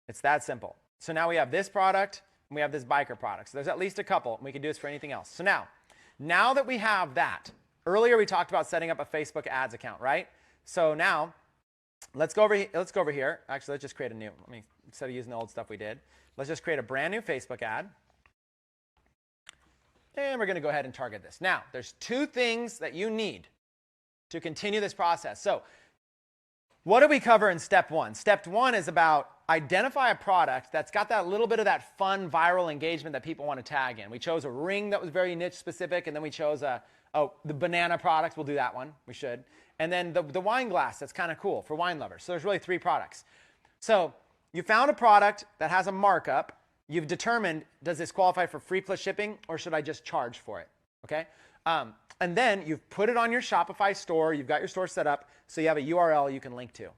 It's that simple. So now we have this product, and we have this biker product. So there's at least a couple, and we can do this for anything else. So now that we have that, earlier we talked about setting up a Facebook ads account, right? So now let's go over here. Actually, let's just create a new. Instead of using the old stuff we did, let's just create a brand new Facebook ad. And we're going to go ahead and target this. Now, there's two things that you need to continue this process. So what do we cover in step one? Step one is about identify a product that's got that little bit of that fun viral engagement that people want to tag in. We chose a ring that was very niche specific, and then we chose the banana product. We'll do that one. We should. And then the wine glass, that's kind of cool for wine lovers. So there's really three products. So you found a product that has a markup. you've determined, does this qualify for free plus shipping or should I just charge for it? Okay. And then you've put it on your Shopify store. You've got your store set up. So you have a URL you can link to.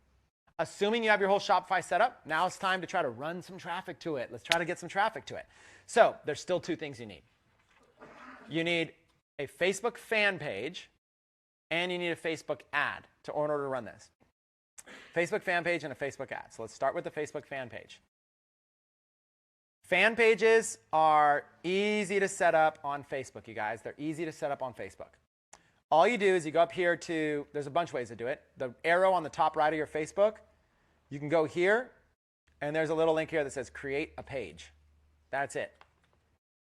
Assuming you have your whole Shopify set up, now it's time to try to run some traffic to it. Let's try to get some traffic to it. So there's still 2 things you need. You need a Facebook fan page and you need a Facebook ad in order to run this. Facebook fan page and a Facebook ad. So let's start with the Facebook fan page. Fan pages are easy to set up on Facebook, you guys. They're easy to set up on Facebook. All you do is you go up here to, there's a bunch of ways to do it. The arrow on the top right of your Facebook, you can go here, and there's a little link here that says create a page. That's it.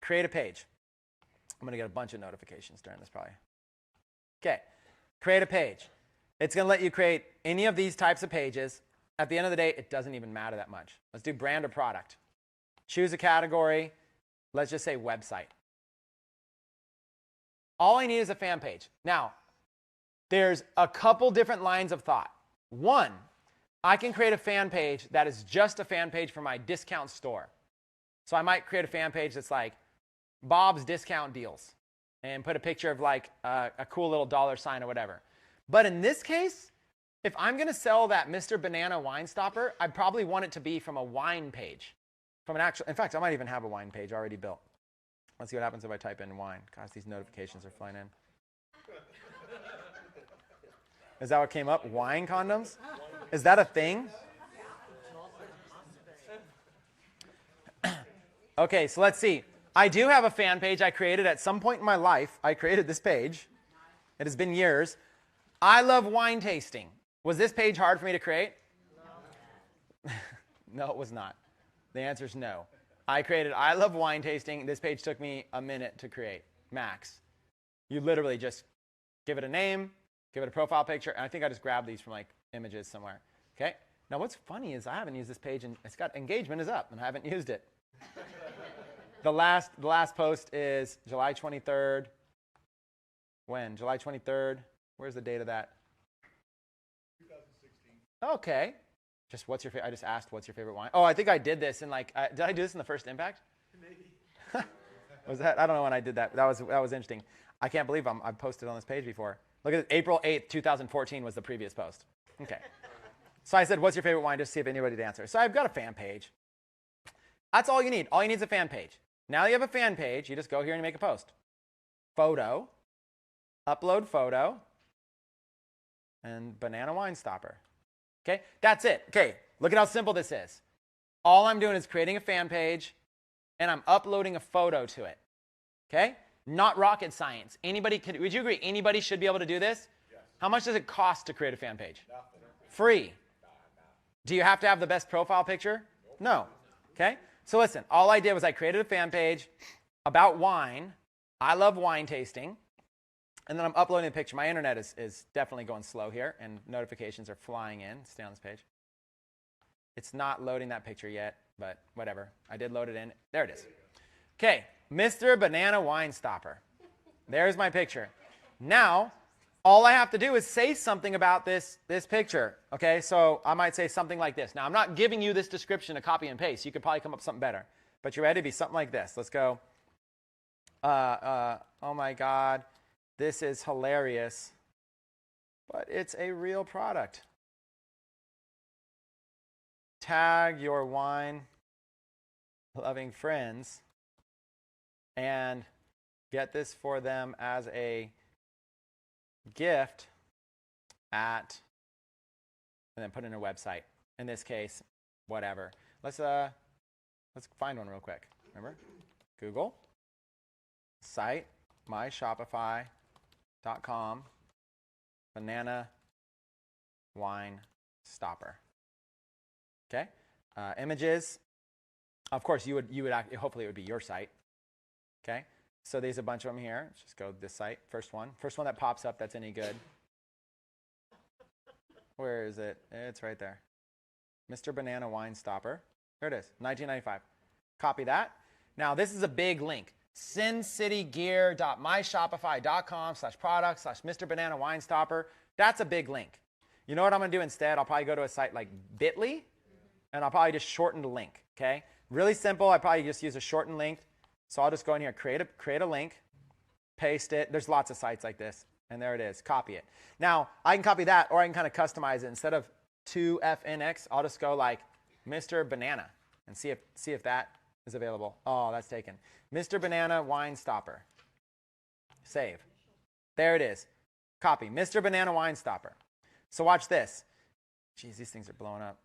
Create a page. I'm going to get a bunch of notifications during this probably. Okay, create a page. It's going to let you create any of these types of pages. At the end of the day, it doesn't even matter that much. Let's do brand or product. Choose a category. Let's just say website. All I need is a fan page. Now, there's a couple different lines of thought. One, I can create a fan page that is just a fan page for my discount store. So I might create a fan page that's like Bob's Discount Deals and put a picture of like a cool little dollar sign or whatever. But in this case, if I'm going to sell that Mr. Banana wine stopper, I probably want it to be from a wine page. From an actual, in fact, I might even have a wine page already built. Let's see what happens if I type in wine. Gosh, these notifications are flying in. Is that what came up? Wine condoms? Is that a thing? Okay, so let's see. I do have a fan page I created at some point in my life. I created this page. It has been years. I love wine tasting. Was this page hard for me to create? No. No, it was not. The answer is no. I created I love wine tasting. This page took me a minute to create, max. You literally just give it a name, give it a profile picture, and I think I just grabbed these from like images somewhere. Okay? Now what's funny is I haven't used this page, and it's got engagement is up, and I haven't used it. The last post is July 23rd. When? July 23rd. Where's the date of that? 2016. Okay. Just what's your favorite? I just asked what's your favorite wine. Oh, I think I did this in like did I do this in the first Impact? Maybe. Was that? I don't know when I did that. That was interesting. I can't believe I've posted on this page before. Look at it. April 8th, 2014 was the previous post. Okay. So I said, what's your favorite wine? Just to see if anybody would answer. So I've got a fan page. That's all you need. All you need is a fan page. Now that you have a fan page, you just go here and you make a post. Photo. Upload photo. And banana wine stopper. Okay, that's it. Okay, look at how simple this is. All I'm doing is creating a fan page, and I'm uploading a photo to it. Okay, not rocket science. Would you agree? Anybody should be able to do this? Yes. How much does it cost to create a fan page? Nothing. Free. Do you have to have the best profile picture? Nope. No. Okay, so listen. All I did was I created a fan page about wine. I love wine tasting. And then I'm uploading the picture. My internet is definitely going slow here, and notifications are flying in. Stay on this page. It's not loading that picture yet, but whatever. I did load it in. There it is. Okay, Mr. Banana Wine Stopper. There's my picture. Now, all I have to do is say something about this picture. Okay, so I might say something like this. Now, I'm not giving you this description to copy and paste. You could probably come up with something better. But you ready? To be something like this. Let's go. Oh, my God. This is hilarious, but it's a real product. Tag your wine-loving friends and get this for them as a gift and then put in a website. In this case, whatever. Let's find one real quick. Remember? Google, site, myshopify.com, banana wine stopper. Okay, images. Of course, you would hopefully it would be your site. Okay, so there's a bunch of them here. Let's just go to this site. First one that pops up that's any good. Where is it? It's right there. Mr. Banana Wine Stopper. There it is, 1995. Copy that. Now this is a big link. sincitigear.myshopify.com/product/Mr. Banana Wine Stopper. That's a big link. You know what I'm going to do instead? I'll probably go to a site like Bitly, and I'll probably just shorten the link, okay? really simple. I probably just use a shortened link. So I'll just go in here, create a link, paste it. There's lots of sites like this. And there it is. Copy it. Now, I can copy that, or I can kind of customize it. Instead of 2FNX, I'll just go like Mr. Banana and see if that is available. Oh, that's taken. Mr. Banana Wine Stopper. Save. There it is. Copy. Mr. Banana Wine Stopper. So watch this. Geez, these things are blowing up.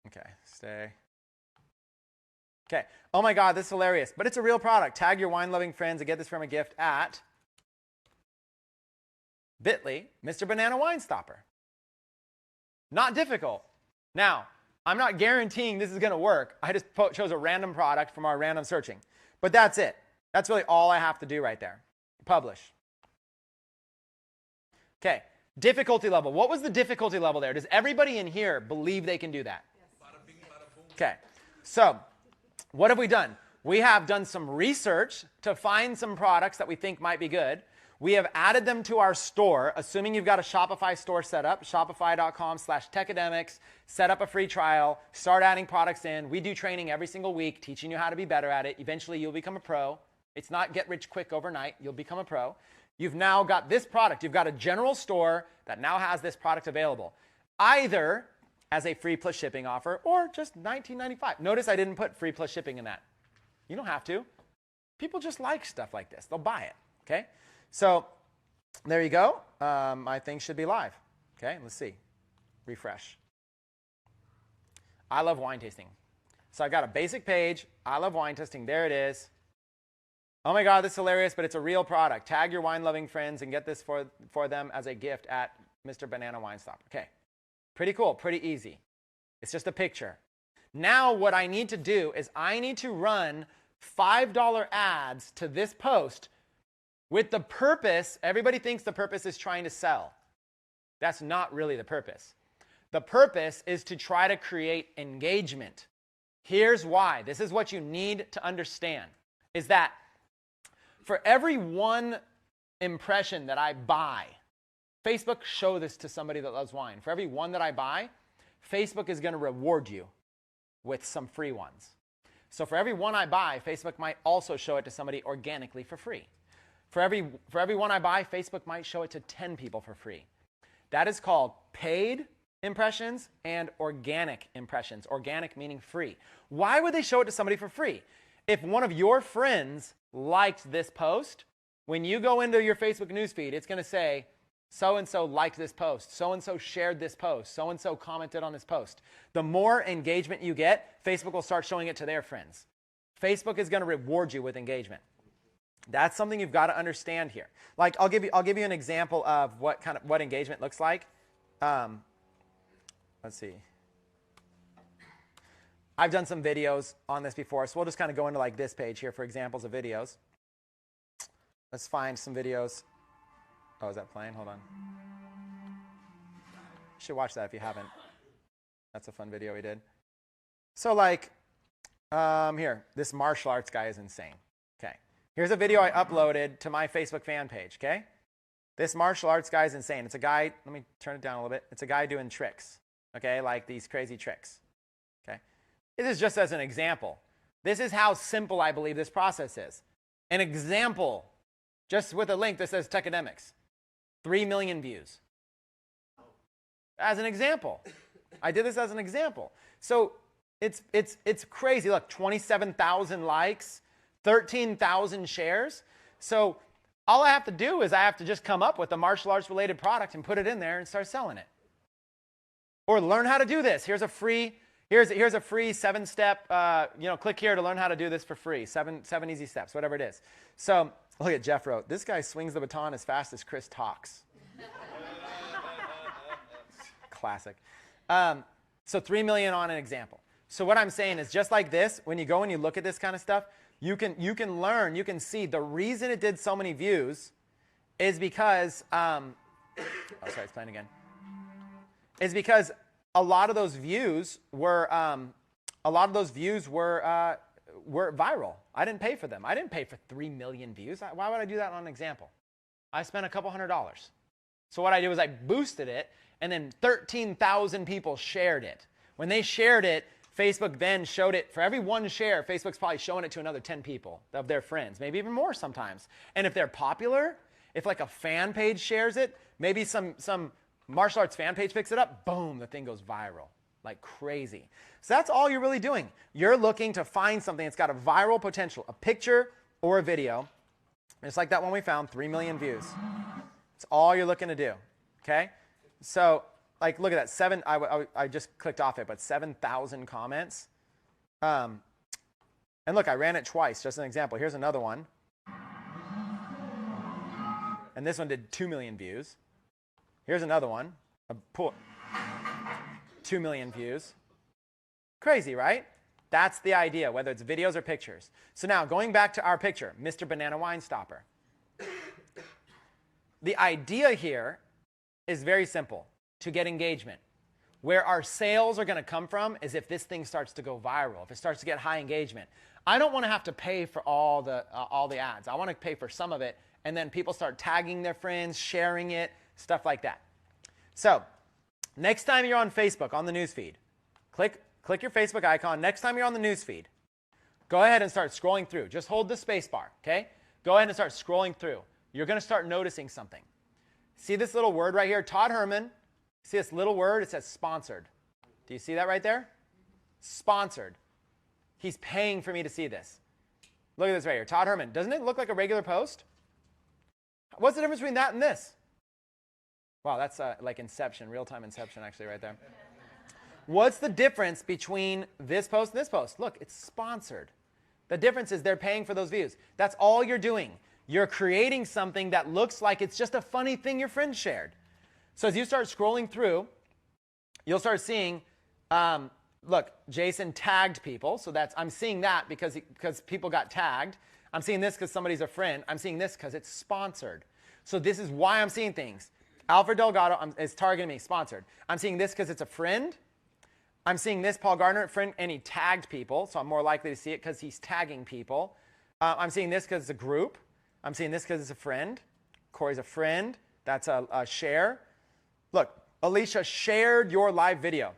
Okay, stay. Okay. Oh my God, this is hilarious. But it's a real product. Tag your wine-loving friends and get this from a gift at bit.ly, Mr. Banana Wine Stopper. Not difficult. Now, I'm not guaranteeing this is going to work. I just chose a random product from our random searching. But that's it. That's really all I have to do right there. Publish. Okay. Difficulty level. What was the difficulty level there? Does everybody in here believe they can do that? Okay. So, what have we done? We have done some research to find some products that we think might be good. We have added them to our store, assuming you've got a Shopify store set up, shopify.com/techademics, set up a free trial, start adding products in. We do training every single week, teaching you how to be better at it. Eventually, you'll become a pro. It's not get rich quick overnight. You'll become a pro. You've now got this product. You've got a general store that now has this product available, either as a free plus shipping offer or just $19.95. Notice I didn't put free plus shipping in that. You don't have to. People just like stuff like this. They'll buy it, okay? So there you go. My thing should be live. Okay, let's see. Refresh. I love wine tasting. So I got a basic page. I love wine tasting. There it is. Oh my God, this is hilarious, but it's a real product. Tag your wine-loving friends and get this for them as a gift at Mr. Banana Wine Stopper. Okay, pretty cool, pretty easy. It's just a picture. Now what I need to do is I need to run $5 ads to this post with the purpose. Everybody thinks the purpose is trying to sell. That's not really the purpose. The purpose is to try to create engagement. Here's why. This is what you need to understand, is that for every one impression that I buy, Facebook, show this to somebody that loves wine. For every one that I buy, Facebook is going to reward you with some free ones. So for every one I buy, Facebook might also show it to somebody organically for free. For every one I buy, Facebook might show it to 10 people for free. That is called paid impressions and organic impressions. Organic meaning free. Why would they show it to somebody for free? If one of your friends liked this post, when you go into your Facebook newsfeed, it's going to say, so-and-so liked this post, so-and-so shared this post, so-and-so commented on this post. The more engagement you get, Facebook will start showing it to their friends. Facebook is going to reward you with engagement. That's something you've got to understand here. Like, I'll give you an example of what engagement looks like. Let's see. I've done some videos on this before, so we'll just kind of go into like this page here for examples of videos. Let's find some videos. Oh, is that playing? Hold on. You should watch that if you haven't. That's a fun video we did. So like, here, this martial arts guy is insane. Okay. Here's a video I uploaded to my Facebook fan page, okay? This martial arts guy is insane. It's a guy, let me turn it down a little bit. It's a guy doing tricks, okay? Like these crazy tricks, okay? This is just as an example. This is how simple I believe this process is. An example, just with a link that says Techademics. 3 million views. As an example. I did this as an example. So it's crazy. Look, 27,000 likes, 13,000 shares. So all I have to do is I have to just come up with a martial arts related product and put it in there and start selling it. Or learn how to do this. Here's a free 7-step, click here to learn how to do this for free. Seven easy steps, whatever it is. So look at Jeff wrote, this guy swings the baton as fast as Chris talks. Classic. So 3 million on an example. So what I'm saying is just like this, when you go and you look at this kind of stuff, you can learn, you can see the reason it did so many views is because, oh, sorry, it's playing again. Is because a lot of those views were viral. I didn't pay for them. I didn't pay for 3 million views. Why would I do that on an example? I spent a couple $100. So what I did was I boosted it, and then 13,000 people shared it. When they shared it, Facebook then showed it, for every one share, Facebook's probably showing it to another 10 people of their friends, maybe even more sometimes. And if they're popular, if like a fan page shares it, maybe some martial arts fan page picks it up, boom, the thing goes viral like crazy. So that's all you're really doing. You're looking to find something that's got a viral potential, a picture or a video. Just like that one we found, 3 million views. It's all you're looking to do, okay? So like, look at that, I just clicked off it, but 7,000 comments. And look, I ran it twice, just an example. Here's another one. And this one did 2 million views. Here's another one, 2 million views. Crazy, right? That's the idea, whether it's videos or pictures. So now, going back to our picture, Mr. Banana Wine Stopper. The idea here is very simple, to get engagement. Where our sales are going to come from is if this thing starts to go viral, if it starts to get high engagement. I don't want to have to pay for all the ads. I want to pay for some of it, and then people start tagging their friends, sharing it, stuff like that. So next time you're on Facebook, on the newsfeed, click your Facebook icon. Next time you're on the newsfeed, go ahead and start scrolling through. Just hold the space bar, okay? Go ahead and start scrolling through. You're going to start noticing something. See this little word right here? Todd Herman. See this little word? It says sponsored. Do you see that right there? Sponsored. He's paying for me to see this. Look at this right here. Todd Herman. Doesn't it look like a regular post? What's the difference between that and this? Wow, that's like Inception, real-time Inception actually right there. What's the difference between this post and this post? Look, it's sponsored. The difference is they're paying for those views. That's all you're doing. You're creating something that looks like it's just a funny thing your friend shared. So as you start scrolling through, you'll start seeing, look, Jason tagged people. So I'm seeing that because people got tagged. I'm seeing this because somebody's a friend. I'm seeing this because it's sponsored. So this is why I'm seeing things. Alfred Delgado is targeting me, sponsored. I'm seeing this because it's a friend. I'm seeing this, Paul Gardner, friend, and he tagged people, so I'm more likely to see it because he's tagging people. I'm seeing this because it's a group. I'm seeing this because it's a friend. Corey's a friend. That's a share. Look, Alicia shared your live video.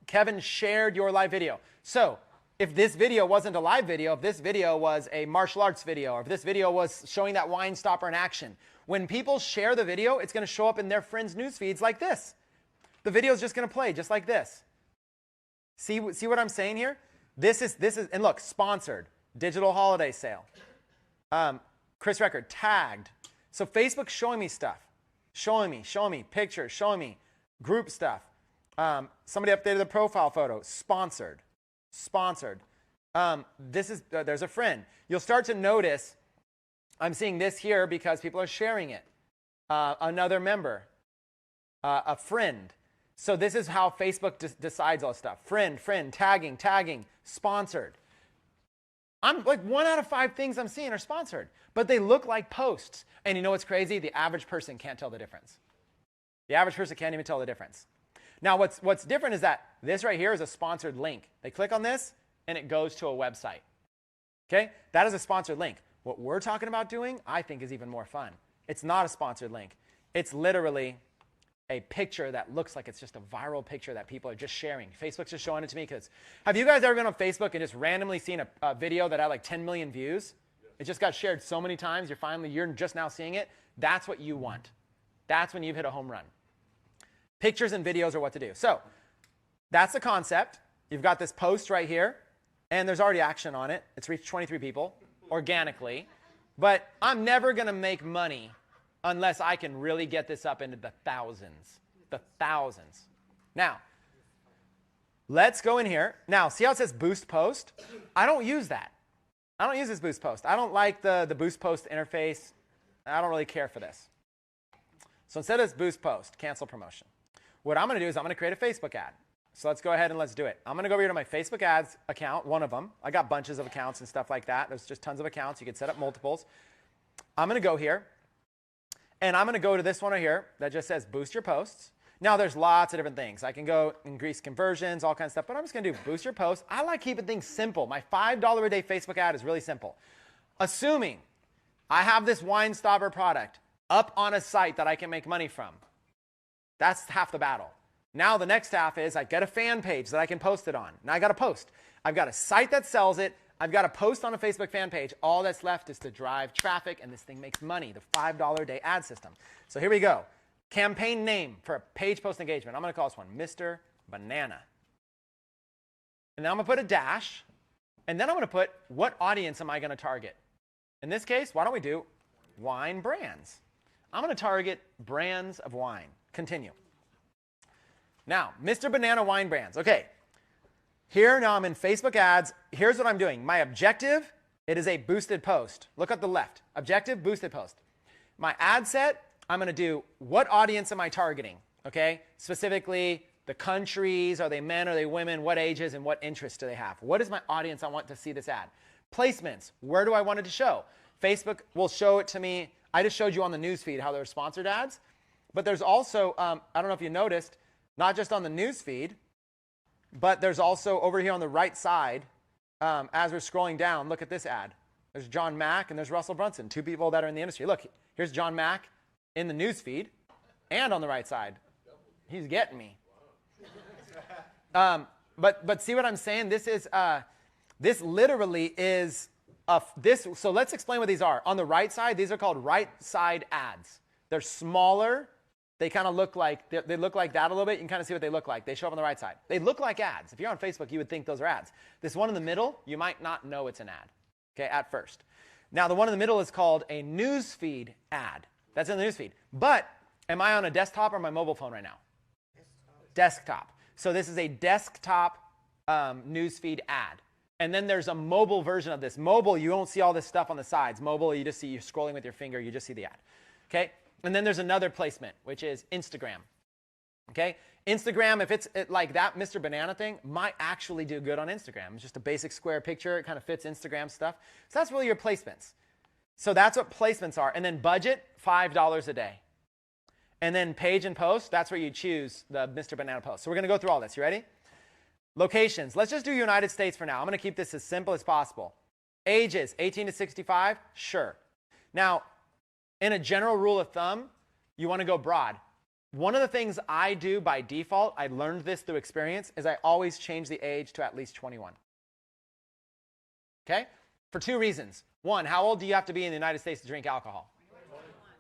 Kevin shared your live video. So if this video wasn't a live video, if this video was a martial arts video, or if this video was showing that wine stopper in action, when people share the video, it's going to show up in their friends' news feeds like this. The video is just going to play just like this. See what I'm saying here? This is, and look, sponsored, digital holiday sale. Chris Record, tagged. So Facebook's showing me stuff. Showing me pictures, showing me group stuff. Somebody updated the profile photo, sponsored. There's a friend. You'll start to notice, I'm seeing this here because people are sharing it. Another member, a friend. So this is how Facebook decides all this stuff. Friend, tagging, sponsored. I'm like 1 out of 5 things I'm seeing are sponsored, but they look like posts. And you know what's crazy? The average person can't tell the difference. The average person can't even tell the difference. Now what's different is that this right here is a sponsored link. They click on this and it goes to a website. Okay? That is a sponsored link. What we're talking about doing, I think, is even more fun. It's not a sponsored link. It's literally a picture that looks like it's just a viral picture that people are just sharing. Facebook's just showing it to me because, have you guys ever been on Facebook and just randomly seen a video that had like 10 million views? It just got shared so many times, you're just now seeing it. That's what you want. That's when you've hit a home run. Pictures and videos are what to do. So that's the concept. You've got this post right here, and there's already action on it. It's reached 23 people organically. But I'm never going to make money unless I can really get this up into the thousands. The thousands. Now, let's go in here. Now, see how it says boost post? I don't use that. I don't use this boost post. I don't like the boost post interface. I don't really care for this. So instead of this boost post, cancel promotion. What I'm going to do is I'm going to create a Facebook ad. So let's go ahead and let's do it. I'm going to go over here to my Facebook ads account, one of them. I got bunches of accounts and stuff like that. There's just tons of accounts. You can set up multiples. I'm going to go here. And I'm going to go to this one right here that just says boost your posts. Now, there's lots of different things. I can go increase conversions, all kinds of stuff. But I'm just going to do boost your posts. I like keeping things simple. My $5 a day Facebook ad is really simple. Assuming I have this wine stopper product up on a site that I can make money from. That's half the battle. Now the next half is I get a fan page that I can post it on. Now I got to post. I've got a site that sells it. I've got to post on a Facebook fan page. All that's left is to drive traffic, and this thing makes money, the $5 a day ad system. So here we go. Campaign name for a page post engagement. I'm going to call this one Mr. Banana. And then I'm going to put a dash, and then I'm going to put what audience am I going to target. In this case, why don't we do wine brands? I'm going to target brands of wine. Continue. Now, Mr. Banana wine brands. Okay. Here now I'm in Facebook ads. Here's what I'm doing. My objective, it is a boosted post. Look at the left. Objective, boosted post. My ad set, I'm going to do what audience am I targeting? Okay. Specifically, the countries, are they men, are they women, what ages, and what interests do they have? What is my audience I want to see this ad? Placements, where do I want it to show? Facebook will show it to me. I just showed you on the news feed how they're sponsored ads. But there's also, I don't know if you noticed, not just on the news feed, but there's also over here on the right side, as we're scrolling down, look at this ad. There's John Mack and there's Russell Brunson, two people that are in the industry. Look, here's John Mack in the news feed and on the right side. He's getting me. But see what I'm saying? This is this literally is this. So let's explain what these are. On the right side, these are called right side ads. They're smaller. They kind of look like they look like that a little bit. You can kind of see what they look like. They show up on the right side. They look like ads. If you're on Facebook, you would think those are ads. This one in the middle, you might not know it's an ad. Okay, at first. Now the one in the middle is called a newsfeed ad. That's in the newsfeed. But am I on a desktop or my mobile phone right now? Desktop. So this is a desktop newsfeed ad. And then there's a mobile version of this. Mobile, you don't see all this stuff on the sides. Mobile, you just see you scrolling with your finger. You just see the ad. Okay? And then there's another placement, which is Instagram. Okay? Instagram, if it's like that Mr. Banana thing, might actually do good on Instagram. It's just a basic square picture. It kind of fits Instagram stuff. So that's really your placements. So that's what placements are. And then budget, $5 a day. And then page and post, that's where you choose the Mr. Banana post. So we're going to go through all this. You ready? Locations. Let's just do United States for now. I'm going to keep this as simple as possible. Ages, 18 to 65? Sure. Now, in a general rule of thumb, you want to go broad. One of the things I do by default, I learned this through experience, is I always change the age to at least 21. Okay? For two reasons. One, how old do you have to be in the United States to drink alcohol?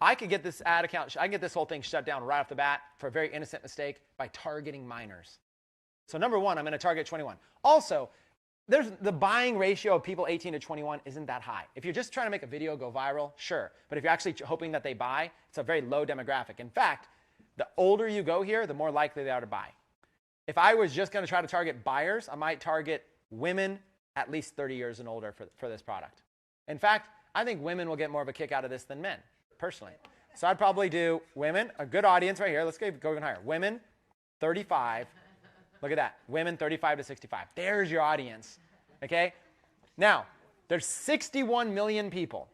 I could get this ad account, I can get this whole thing shut down right off the bat for a very innocent mistake by targeting minors. So number one, I'm going to target 21. Also, there's the buying ratio of people 18 to 21 isn't that high. If you're just trying to make a video go viral, sure. But if you're actually hoping that they buy, it's a very low demographic. In fact, the older you go here, the more likely they are to buy. If I was just going to try to target buyers, I might target women at least 30 years and older for this product. In fact, I think women will get more of a kick out of this than men, personally. So I'd probably do women, a good audience right here. Let's go even higher. Women, 35. Look at that. Women 35 to 65. There's your audience. Okay? Now, there's 61 million people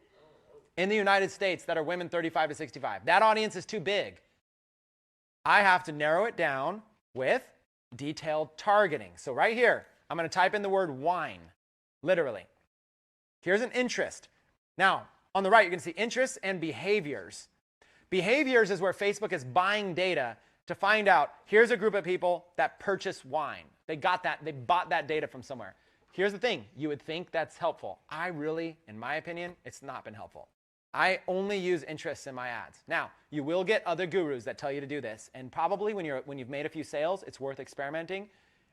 in the United States that are women 35 to 65. That audience is too big. I have to narrow it down with detailed targeting. So right here, I'm going to type in the word wine, literally. Here's an interest. Now, on the right, you're going to see interests and behaviors. Behaviors is where Facebook is buying data to find out, here's a group of people that purchase wine. They bought that data from somewhere. Here's the thing, you would think that's helpful. I really, in my opinion, it's not been helpful. I only use interests in my ads. Now, you will get other gurus that tell you to do this, and probably when you've made a few sales, it's worth experimenting.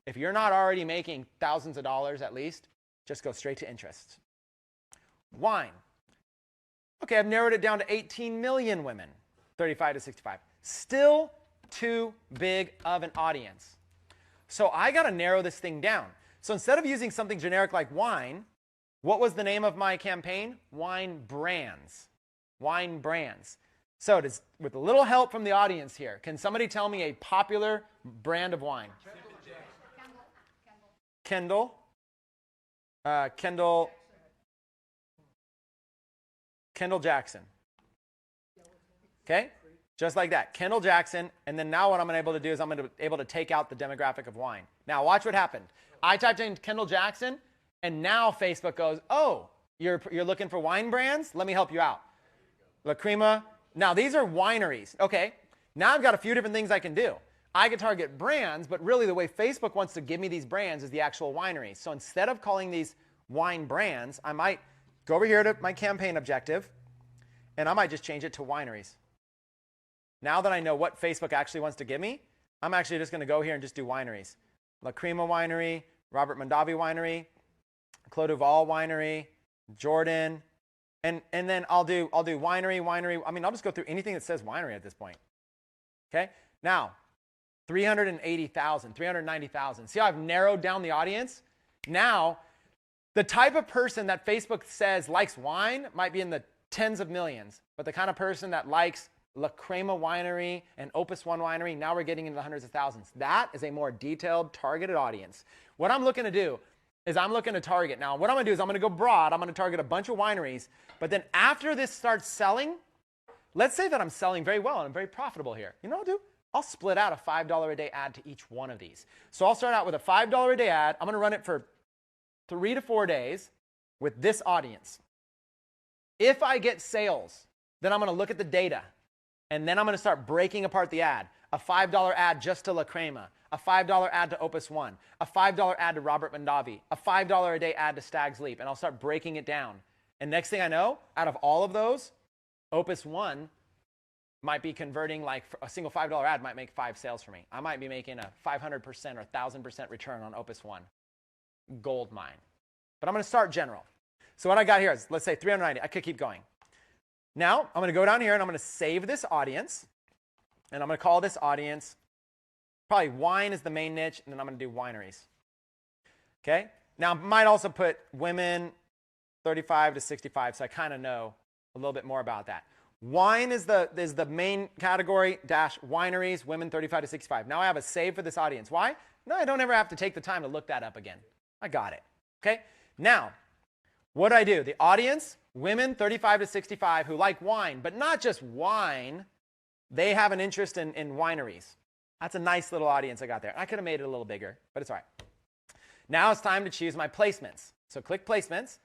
If you're not already making thousands of dollars at least, just go straight to interests. Wine. Okay, I've narrowed it down to 18 million women, 35 to 65. Still too big of an audience. So I got to narrow this thing down. So instead of using something generic like wine, what was the name of my campaign? Wine brands. Wine brands. So with a little help from the audience here, can somebody tell me a popular brand of wine? Kendall. Kendall Jackson. Okay? Just like that. Kendall Jackson. And then now what I'm able to do is I'm going to be able to take out the demographic of wine. Now watch what happened. I typed in Kendall Jackson, and now Facebook goes, oh, you're looking for wine brands? Let me help you out. La Crema. Now these are wineries. Okay. Now I've got a few different things I can do. I could target brands, but really the way Facebook wants to give me these brands is the actual wineries. So instead of calling these wine brands, I might go over here to my campaign objective, and I might just change it to wineries. Now that I know what Facebook actually wants to give me, I'm actually just going to go here and just do wineries. La Crema Winery, Robert Mondavi Winery, Clos du Val Winery, Jordan, and then I'll do winery. I mean, I'll just go through anything that says winery at this point. Okay? Now, 380,000, 390,000. See how I've narrowed down the audience? Now, the type of person that Facebook says likes wine might be in the tens of millions, but the kind of person that likes La Crema Winery and Opus One Winery, now we're getting into the hundreds of thousands. That is a more detailed, targeted audience. What I'm looking to do is I'm looking to target. Now, what I'm going to do is I'm going to go broad. I'm going to target a bunch of wineries, but then after this starts selling, let's say that I'm selling very well and I'm very profitable here. You know what I'll do? I'll split out a $5 a day ad to each one of these. So I'll start out with a $5 a day ad. I'm going to run it for 3 to 4 days with this audience. If I get sales, then I'm going to look at the data, and then I'm going to start breaking apart the ad. A $5 ad just to La Crema, a $5 ad to Opus One, a $5 ad to Robert Mondavi, a $5 a day ad to Stag's Leap, and I'll start breaking it down. And next thing I know, out of all of those, Opus One might be converting, like a single $5 ad might make 5 sales for me. I might be making a 500% or 1,000% return on Opus One. Gold mine. But I'm going to start general. So what I got here is, let's say 390. I could keep going. Now, I'm going to go down here and I'm going to save this audience. And I'm going to call this audience, probably wine is the main niche, and then I'm going to do wineries. Okay? Now, I might also put women 35 to 65, so I kind of know a little bit more about that. Wine is the main category, dash wineries, women 35 to 65. Now I have a save for this audience. Why? No, I don't ever have to take the time to look that up again. I got it. Okay? Now, what do? The audience, women 35 to 65 who like wine, but not just wine. They have an interest in wineries. That's a nice little audience I got there. I could have made it a little bigger, but it's all right. Now it's time to choose my placements. So click placements.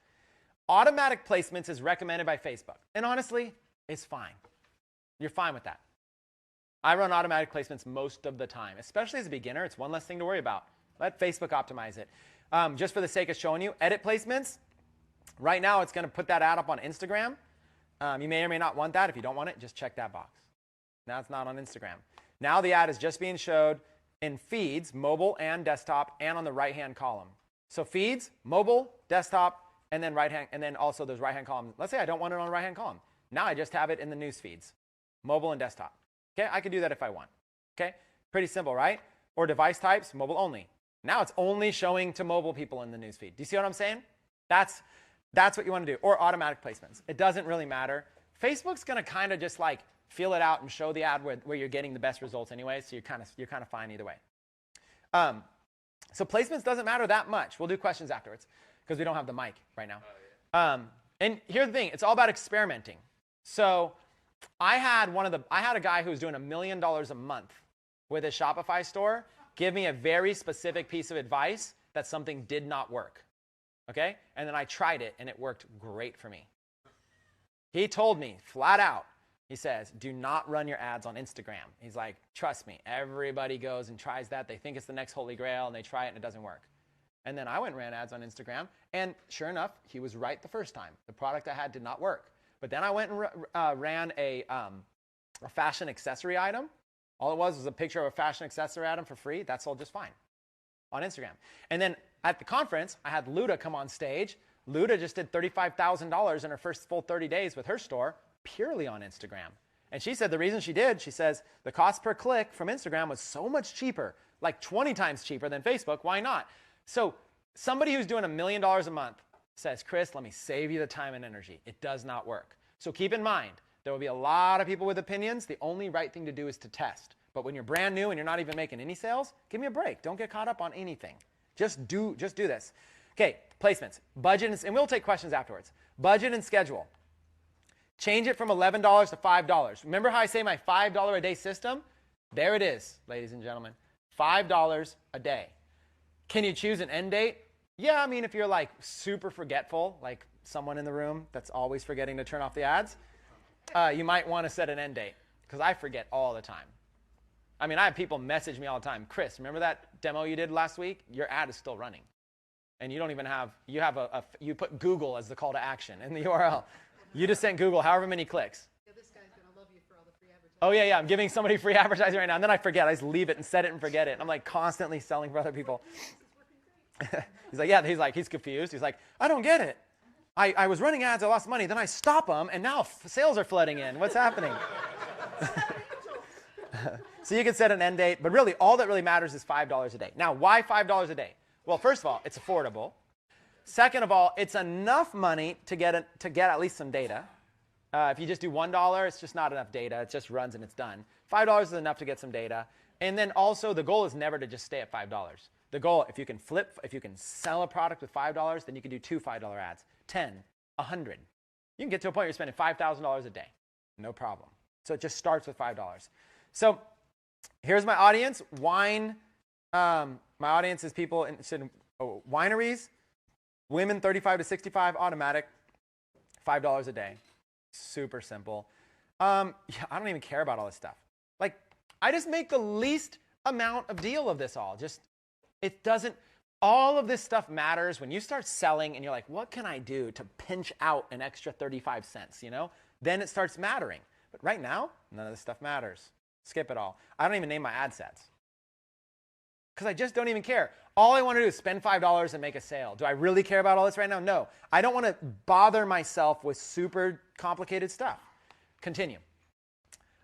Automatic placements is recommended by Facebook. And honestly, it's fine. You're fine with that. I run automatic placements most of the time, especially as a beginner. It's one less thing to worry about. Let Facebook optimize it. Just for the sake of showing you, edit placements. Right now, it's going to put that ad up on Instagram. You may or may not want that. If you don't want it, just check that box. Now it's not on Instagram. Now the ad is just being showed in feeds, mobile and desktop, and on the right-hand column. So feeds, mobile, desktop, and then right-hand, and then also those right-hand columns. Let's say I don't want it on the right-hand column. Now I just have it in the news feeds, mobile and desktop. Okay, I could do that if I want. Okay, pretty simple, right? Or device types, mobile only. Now it's only showing to mobile people in the news feed. Do you see what I'm saying? That's what you want to do. Or automatic placements. It doesn't really matter. Facebook's going to kind of just like feel it out and show the ad where you're getting the best results anyway, so you're kind of fine either way. So placements doesn't matter that much. We'll do questions afterwards because we don't have the mic right now. And here's the thing, it's all about experimenting. So I had a guy who was doing $1 million a month with a Shopify store give me a very specific piece of advice that something did not work. Okay? And then I tried it and it worked great for me. He told me flat out, he says, do not run your ads on Instagram. He's like, trust me, everybody goes and tries that. They think it's the next holy grail and they try it and it doesn't work. And then I went and ran ads on Instagram, and sure enough, he was right the first time. The product I had did not work. But then I went and ran a fashion accessory item. All it was a picture of a fashion accessory item for free. That sold just fine on Instagram. And then at the conference, I had Luda come on stage. Luda just did $35,000 in her first full 30 days with her store purely on Instagram. And she said the reason she did, she says, the cost per click from Instagram was so much cheaper, like 20 times cheaper than Facebook. Why not? So somebody who's doing $1 million a month says, Chris, let me save you the time and energy. It does not work. So keep in mind, there will be a lot of people with opinions. The only right thing to do is to test. But when you're brand new and you're not even making any sales, give me a break. Don't get caught up on anything. Just do this. Okay, placements, budget, and we'll take questions afterwards. Budget and schedule. Change it from $11 to $5. Remember how I say my $5 a day system? There it is, ladies and gentlemen. $5 a day. Can you choose an end date? Yeah, I mean, if you're like super forgetful, like someone in the room that's always forgetting to turn off the ads, you might want to set an end date because I forget all the time. I mean, I have people message me all the time. Chris, remember that demo you did last week? Your ad is still running. And you don't even have, you put Google as the call to action in the URL. You just sent Google however many clicks. Yeah, this guy's going to love you for all the free advertising. Oh, yeah, I'm giving somebody free advertising right now. And then I forget. I just leave it and set it and forget it. I'm like constantly selling for other people. He's like, yeah, he's confused. He's like, I don't get it. I was running ads, I lost money, then I stop them, and now sales are flooding in. What's happening? So you can set an end date, but really all that really matters is $5 a day. Now, why $5 a day? Well, first of all, it's affordable. Second of all, it's enough money to get at least some data. If you just do $1, it's just not enough data. It just runs and it's done. $5 is enough to get some data. And then also the goal is never to just stay at $5. The goal, if you can sell a product with $5, then you can do 2 $5 ads, 10, 100. You can get to a point where you're spending $5,000 a day. No problem. So it just starts with $5. So here's my audience. Wine. My audience is people interested in wineries, women 35 to 65, automatic, $5 a day. Super simple. Yeah, I don't even care about all this stuff. Like, I just make the least amount of deal of this all. It doesn't, all of this stuff matters when you start selling and you're like, what can I do to pinch out an extra 35 cents, Then it starts mattering. But right now, none of this stuff matters. Skip it all. I don't even name my ad sets because I just don't even care. All I want to do is spend $5 and make a sale. Do I really care about all this right now? No. I don't want to bother myself with super complicated stuff. Continue.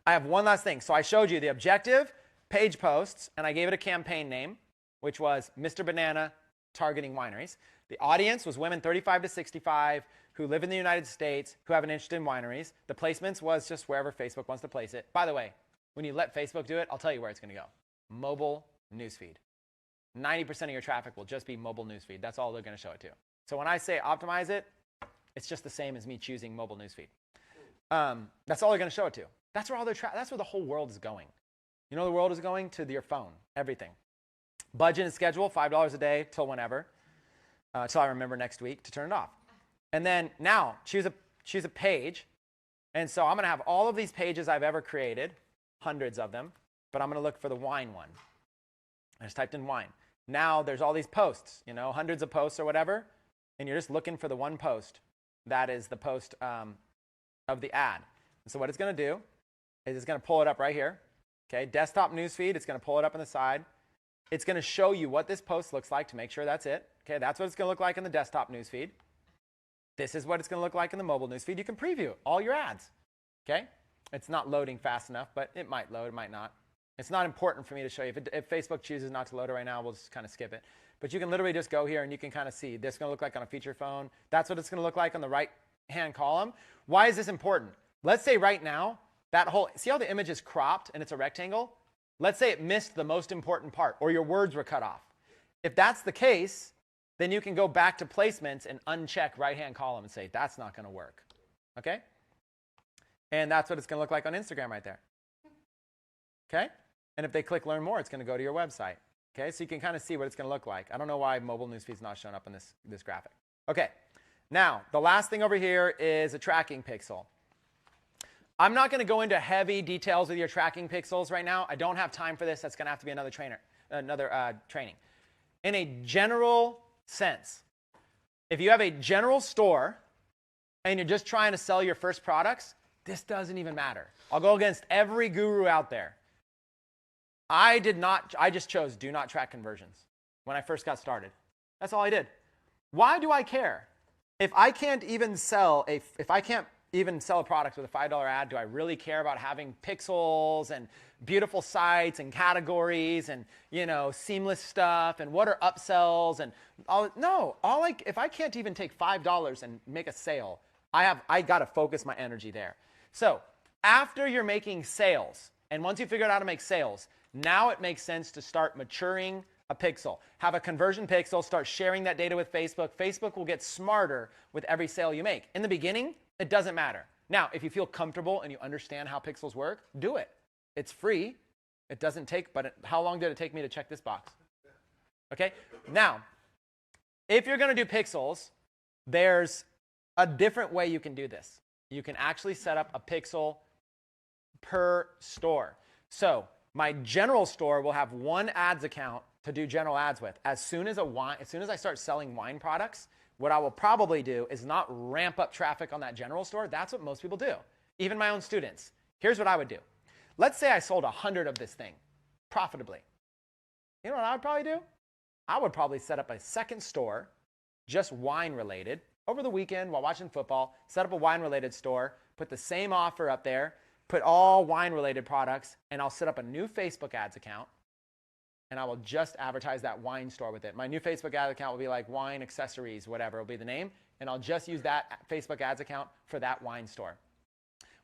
I have one last thing. So I showed you the objective, page posts, and I gave it a campaign name, which was Mr. Banana targeting wineries. The audience was women 35 to 65 who live in the United States who have an interest in wineries. The placements was just wherever Facebook wants to place it. By the way, when you let Facebook do it, I'll tell you where it's going to go. Mobile newsfeed. 90% of your traffic will just be mobile newsfeed. That's all they're going to show it to. So when I say optimize it, it's just the same as me choosing mobile newsfeed. That's all they're going to show it to. That's where that's where the whole world is going. You know, the world is going to your phone, everything. Budget and schedule, $5 a day till whenever, till I remember next week to turn it off. And then now choose a page. And so I'm going to have all of these pages I've ever created, hundreds of them, but I'm going to look for the wine one. I just typed in wine. Now there's all these posts, hundreds of posts or whatever, and you're just looking for the one post. That is the post of the ad. And so what it's going to do is it's going to pull it up right here. Okay, desktop newsfeed, it's going to pull it up on the side. It's going to show you what this post looks like to make sure that's it. Okay, that's what it's going to look like in the desktop newsfeed. This is what it's going to look like in the mobile newsfeed. You can preview all your ads. Okay, it's not loading fast enough, but it might load, it might not. It's not important for me to show you. If Facebook chooses not to load it right now, we'll just kind of skip it. But you can literally just go here and you can kind of see this is going to look like on a feature phone. That's what it's going to look like on the right-hand column. Why is this important? Let's say right now, see how the image is cropped and it's a rectangle? Let's say it missed the most important part or your words were cut off. If that's the case, then you can go back to placements and uncheck right-hand column and say, that's not going to work. Okay? And that's what it's going to look like on Instagram right there. Okay? And if they click learn more, it's going to go to your website. Okay? So you can kind of see what it's going to look like. I don't know why mobile newsfeed is not showing up in this graphic. Okay. Now, the last thing over here is a tracking pixel. I'm not going to go into heavy details with your tracking pixels right now. I don't have time for this. That's going to have to be another training. In a general sense, if you have a general store and you're just trying to sell your first products, this doesn't even matter. I'll go against every guru out there. I just chose do not track conversions when I first got started. That's all I did. Why do I care? If I can't even sell a product with a $5 ad, do I really care about having pixels and beautiful sites and categories and, seamless stuff and what are upsells and all? No, if I can't even take $5 and make a sale, I got to focus my energy there. So after you're making sales, and once you figure out how to make sales, now it makes sense to start maturing a pixel. Have a conversion pixel, start sharing that data with Facebook. Facebook will get smarter with every sale you make. In the beginning, it doesn't matter. Now, if you feel comfortable and you understand how pixels work, do it. It's free. It doesn't take, how long did it take me to check this box? Okay, now, if you're going to do pixels, there's a different way you can do this. You can actually set up a pixel per store. So My general store will have one ads account to do general ads with. As soon as I start selling wine products, what I will probably do is not ramp up traffic on that general store. That's what most people do, even my own students. Here's what I would do. Let's say I sold 100 of this thing profitably. You know what I would probably do? I would probably set up a second store, just wine related, over the weekend while watching football, set up a wine related store, put the same offer up there, put all wine related products, and I'll set up a new Facebook ads account, and I will just advertise that wine store with it. My new Facebook ad account will be like wine accessories, whatever will be the name, and I'll just use that Facebook ads account for that wine store.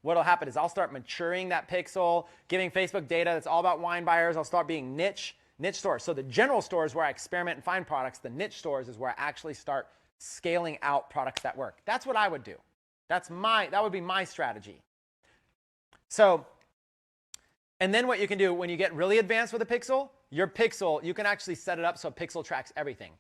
What'll happen is I'll start maturing that pixel, giving Facebook data that's all about wine buyers. I'll start being niche stores. So the general store is where I experiment and find products. The niche stores is where I actually start scaling out products that work. That's what I would do. That would be my strategy. So, and then what you can do when you get really advanced with a pixel, your pixel, you can actually set it up so pixel tracks everything.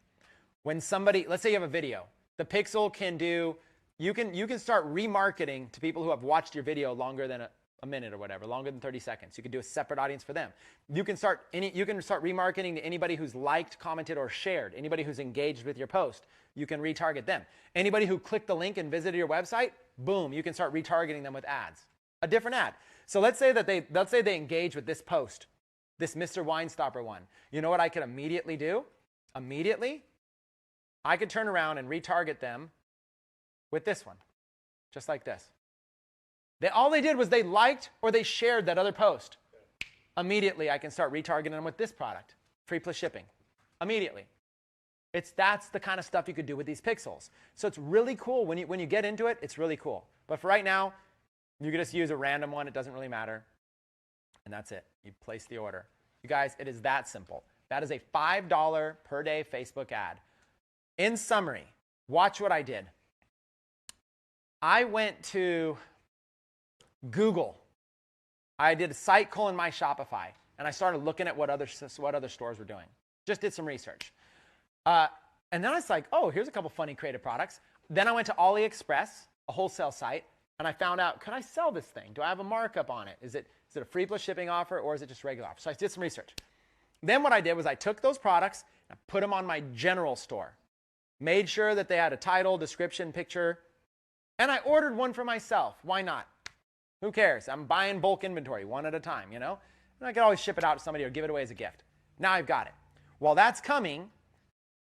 When somebody, let's say you have a video, the pixel can do, you can start remarketing to people who have watched your video longer than a minute or whatever, longer than 30 seconds. You can do a separate audience for them. You can start remarketing to anybody who's liked, commented, or shared, anybody who's engaged with your post. You can retarget them. Anybody who clicked the link and visited your website, boom, you can start retargeting them with ads. A different ad. So let's say they engage with this post, this Mr. Wine Stopper one. You know what I could immediately do? Immediately, I could turn around and retarget them with this one, just like this. All they did was they liked or they shared that other post. Immediately, I can start retargeting them with this product, free plus shipping. Immediately. That's the kind of stuff you could do with these pixels. So it's really cool. When you get into it, it's really cool. But for right now, you can just use a random one. It doesn't really matter. And that's it. You place the order. You guys, it is that simple. That is a $5 per day Facebook ad. In summary, watch what I did. I went to Google. I did a site colon my Shopify, and I started looking at what other stores were doing. Just did some research. And then I was like, oh, here's a couple funny creative products. Then I went to AliExpress, a wholesale site, and I found out, could I sell this thing? Do I have a markup on it? Is it a free plus shipping offer, or is it just regular offer? So I did some research. Then what I did was I took those products and put them on my general store. Made sure that they had a title, description, picture, and I ordered one for myself. Why not? Who cares? I'm buying bulk inventory, one at a time, you know? And I can always ship it out to somebody or give it away as a gift. Now I've got it. While that's coming,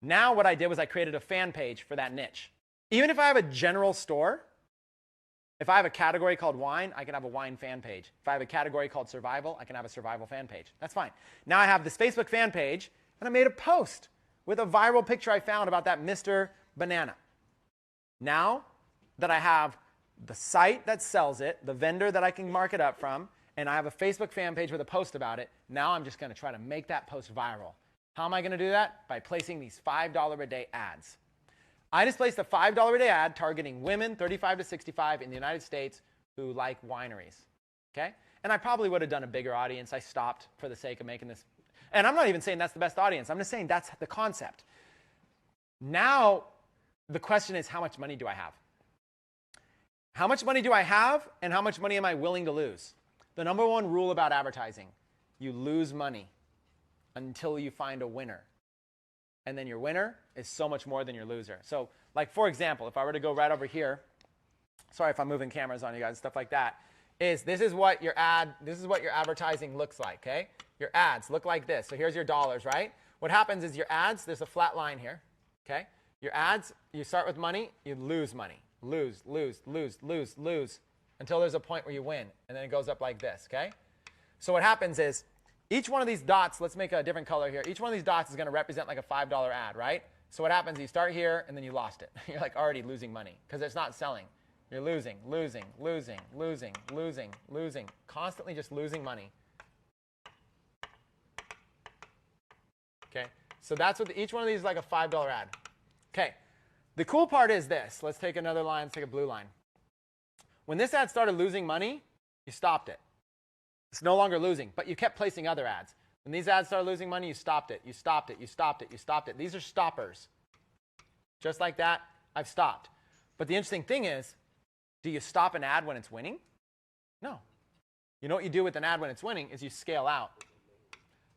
now what I did was I created a fan page for that niche. Even if I have a general store, if I have a category called wine, I can have a wine fan page. If I have a category called survival, I can have a survival fan page. That's fine. Now I have this Facebook fan page, and I made a post with a viral picture I found about that Mr. Banana. Now that I have the site that sells it, the vendor that I can mark it up from, and I have a Facebook fan page with a post about it, now I'm just going to try to make that post viral. How am I going to do that? By placing these $5 a day ads. I just placed a $5 a day ad targeting women 35 to 65 in the United States who like wineries. Okay? And I probably would have done a bigger audience. I stopped for the sake of making this. And I'm not even saying that's the best audience. I'm just saying that's the concept. Now, the question is, how much money do I have? How much money do I have, and how much money am I willing to lose? The number one rule about advertising, you lose money until you find a winner. And then your winner is so much more than your loser. So, like, for example, if I were to go right over here, sorry if I'm moving cameras on you guys, stuff like that, this is what your advertising looks like, okay? Your ads look like this. So here's your dollars, right? What happens is your ads, there's a flat line here, okay? Your ads, you start with money, you lose money. Lose, until there's a point where you win. And then it goes up like this, okay? So what happens is, each one of these dots, let's make a different color here. Each one of these dots is going to represent like a $5 ad, right? So what happens, you start here, and then you lost it. You're like already losing money because it's not selling. You're losing, constantly just losing money. Okay, so that's what each one of these is like a $5 ad. Okay, the cool part is this. Let's take another line. Let's take a blue line. When this ad started losing money, you stopped it. It's no longer losing, but you kept placing other ads. When these ads started losing money, you stopped it. You stopped it. You stopped it. You stopped it. These are stoppers. Just like that, I've stopped. But the interesting thing is, do you stop an ad when it's winning? No. You know what you do with an ad when it's winning is you scale out.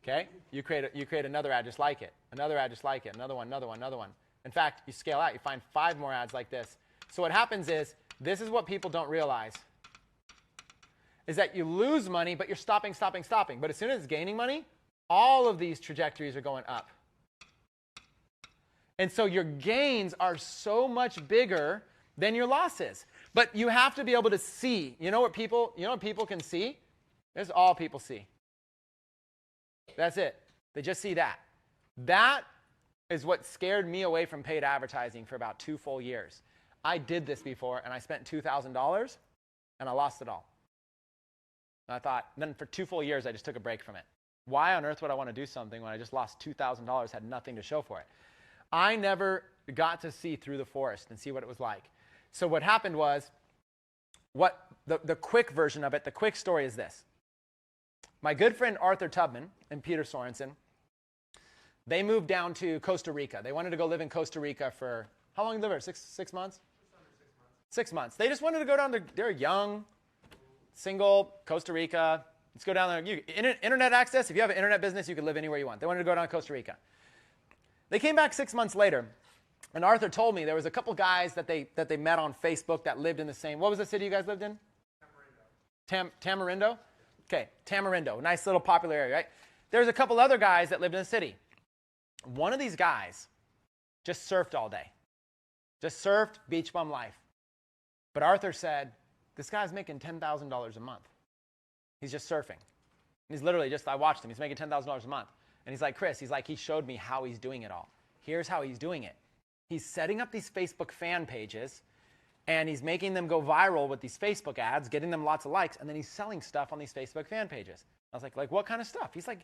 Okay? You create another ad just like it, another ad just like it, another one, another one, another one. In fact, you scale out. You find 5 more ads like this. So what happens is, this is what people don't realize, is that you lose money, but you're stopping. But as soon as it's gaining money, all of these trajectories are going up. And so your gains are so much bigger than your losses. But you have to be able to see. You know what people can see? This is all people see. That's it. They just see that. That is what scared me away from paid advertising for about 2 full years. I did this before, and I spent $2,000, and I lost it all. And I thought, then for 2 full years, I just took a break from it. Why on earth would I want to do something when I just lost $2,000, had nothing to show for it? I never got to see through the forest and see what it was like. So what happened was, the quick version of it, the quick story is this. My good friend Arthur Tubman and Peter Sorensen, they moved down to Costa Rica. They wanted to go live in Costa Rica for, how long did they live there? 6 months? 6 months. They just wanted to go down there. They're young, single, Costa Rica. Let's go down there. Internet access, if you have an internet business, you can live anywhere you want. They wanted to go down to Costa Rica. They came back 6 months later, and Arthur told me there was a couple guys that they met on Facebook that lived in the same, what was the city you guys lived in? Tamarindo? Okay, Tamarindo, nice little popular area, right? There's a couple other guys that lived in the city. One of these guys just surfed all day. Just surfed, beach bum life. But Arthur said, this guy's making $10,000 a month. He's just surfing. He's literally just, I watched him, he's making $10,000 a month. And he's like, Chris, he showed me how he's doing it all. Here's how he's doing it. He's setting up these Facebook fan pages, and he's making them go viral with these Facebook ads, getting them lots of likes, and then he's selling stuff on these Facebook fan pages. I was like what kind of stuff? He's like,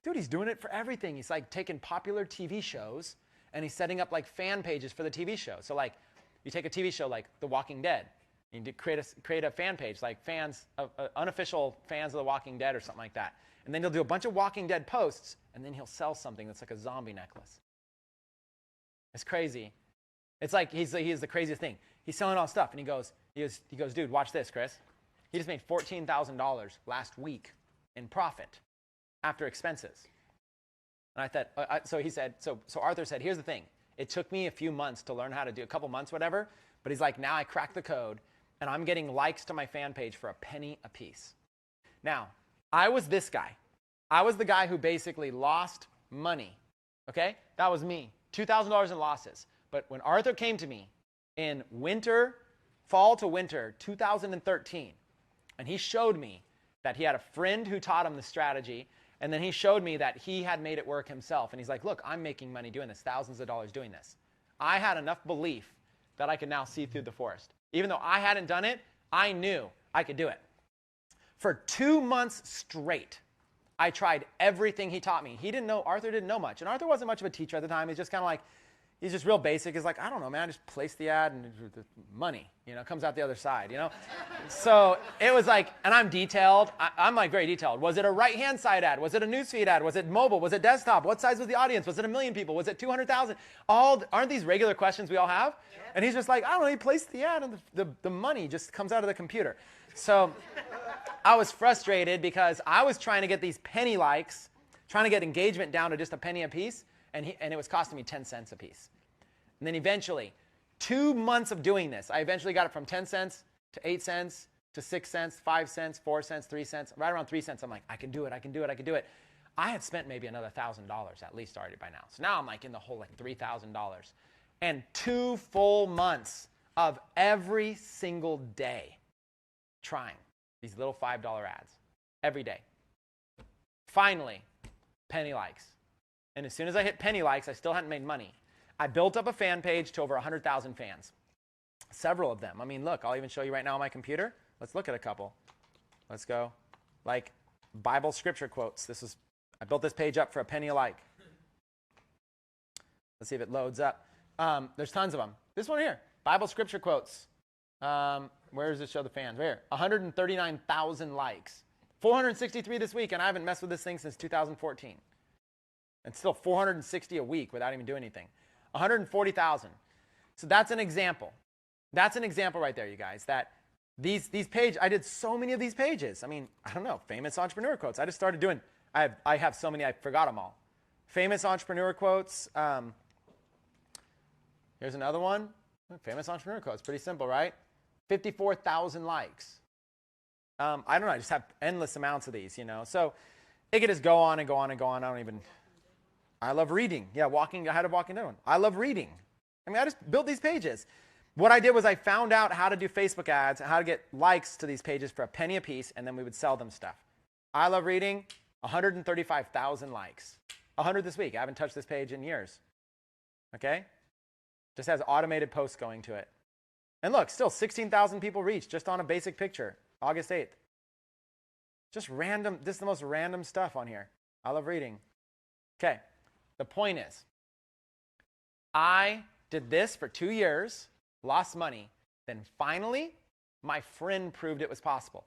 dude, he's doing it for everything. He's like taking popular TV shows, and he's setting up like fan pages for the TV show. So like, you take a TV show like The Walking Dead, you need to create a fan page, like fans, unofficial fans of The Walking Dead or something like that. And then he'll do a bunch of Walking Dead posts, and then he'll sell something that's like a zombie necklace. It's crazy. It's like he is the craziest thing. He's selling all stuff, and he goes, dude, watch this, Chris. He just made $14,000 last week in profit after expenses. And I thought, so he said, so Arthur said, here's the thing. It took me a few months to learn how to do, a couple months, whatever. But he's like, now I cracked the code, and I'm getting likes to my fan page for a penny a piece. Now, I was this guy. I was the guy who basically lost money. Okay? That was me. $2,000 in losses. But when Arthur came to me in fall to winter 2013, and he showed me that he had a friend who taught him the strategy, and then he showed me that he had made it work himself. And he's like, look, I'm making money doing this, thousands of dollars doing this. I had enough belief that I could now see through the forest. Even though I hadn't done it, I knew I could do it. For 2 months straight, I tried everything he taught me. Arthur didn't know much. And Arthur wasn't much of a teacher at the time. He's just kind of like, he's just real basic. He's like, I don't know, man. I just place the ad and the money, comes out the other side, So it was like, and I'm detailed. I'm like very detailed. Was it a right-hand side ad? Was it a newsfeed ad? Was it mobile? Was it desktop? What size was the audience? Was it 1 million people? Was it 200,000? Aren't these regular questions we all have? Yeah. And he's just like, I don't know. He placed the ad and the money just comes out of the computer. So I was frustrated because I was trying to get these penny likes, trying to get engagement down to just a penny a piece, and it was costing me 10 cents a piece. And then eventually, 2 months of doing this, I eventually got it from 10 cents to 8 cents to 6 cents, 5 cents, 4 cents, 3 cents. Right around 3 cents, I'm like, I can do it. I had spent maybe another $1,000 at least already by now. So now I'm like in the hole, like $3,000. And 2 full months of every single day trying these little $5 ads every day. Finally, penny likes. And as soon as I hit penny likes, I still hadn't made money. I built up a fan page to over 100,000 fans. Several of them. I mean, look, I'll even show you right now on my computer. Let's look at a couple. Let's go. Like Bible scripture quotes. I built this page up for a penny a like. Let's see if it loads up. There's tons of them. This one here, Bible scripture quotes. Where does it show the fans? Right here. 139,000 likes. 463 this week, and I haven't messed with this thing since 2014. And still 460 a week without even doing anything. 140,000. So that's an example. That's an example right there, you guys, that These pages, I did so many of these pages. I mean, I don't know, famous entrepreneur quotes. I just started doing, I have so many, I forgot them all. Famous entrepreneur quotes. Here's another one. Famous entrepreneur quotes. Pretty simple, right? 54,000 likes. I don't know. I just have endless amounts of these, you know. So it could just go on and go on and go on. I love reading. Yeah, I had a walking dead one. I love reading. I mean, I just built these pages. What I did was I found out how to do Facebook ads, how to get likes to these pages for a penny a piece, and then we would sell them stuff. I love reading. 135,000 likes. 100 this week. I haven't touched this page in years. Okay? Just has automated posts going to it. And look, still 16,000 people reached just on a basic picture, August 8th. Just random, this is the most random stuff on here. I love reading. Okay, the point is, I did this for 2 years, lost money, then finally, my friend proved it was possible.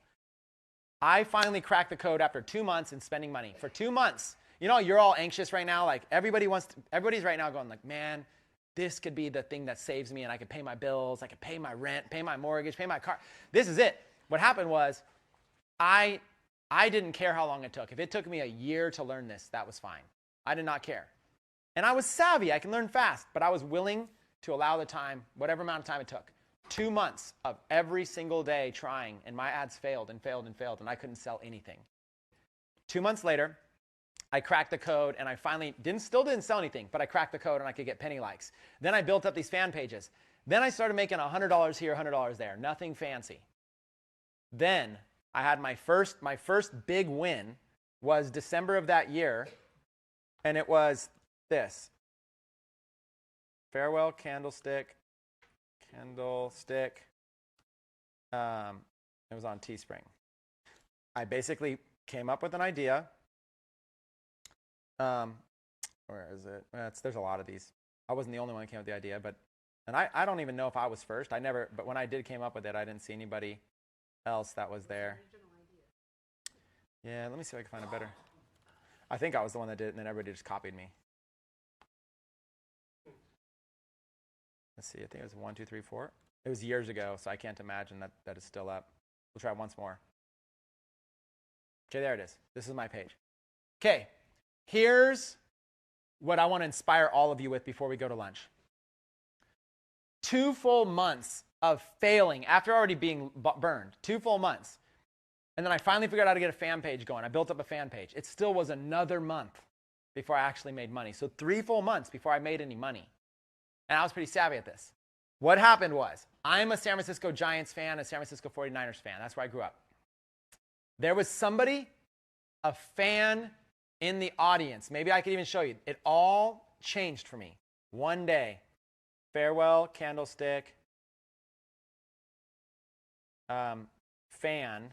I finally cracked the code after 2 months in spending money. For 2 months, you know, you're all anxious right now. Like everybody's right now going like, man, this could be the thing that saves me and I could pay my bills, I could pay my rent, pay my mortgage, pay my car. This is it. What happened was I didn't care how long it took. If it took me a year to learn this, that was fine. I did not care. And I was savvy. I can learn fast, but I was willing to allow the time, whatever amount of time it took. 2 months of every single day trying, and my ads failed and failed and failed, and I couldn't sell anything. 2 months later, I cracked the code, and I finally still didn't sell anything, but I cracked the code, and I could get penny likes. Then I built up these fan pages. Then I started making $100 here, $100 there. Nothing fancy. Then I had my first big win was December of that year, and it was this. Farewell candlestick. It was on Teespring. I basically came up with an idea. Where is it? There's a lot of these. I wasn't the only one who came up with the idea, and I don't even know if I was first. But when I did came up with it, I didn't see anybody else that was there. Yeah, let me see if I can find a better. I think I was the one that did it, and then everybody just copied me. Let's see, I think it was 1, 2, 3, 4. It was years ago, so I can't imagine that is still up. We'll try once more. Okay, there it is. This is my page. Okay, here's what I want to inspire all of you with before we go to lunch. 2 full months of failing after already being burned. 2 full months. And then I finally figured out how to get a fan page going. I built up a fan page. It still was another month before I actually made money. So 3 full months before I made any money. And I was pretty savvy at this. What happened was, I'm a San Francisco Giants fan, a San Francisco 49ers fan. That's where I grew up. There was somebody, a fan in the audience. Maybe I could even show you. It all changed for me. One day, farewell, candlestick, fan,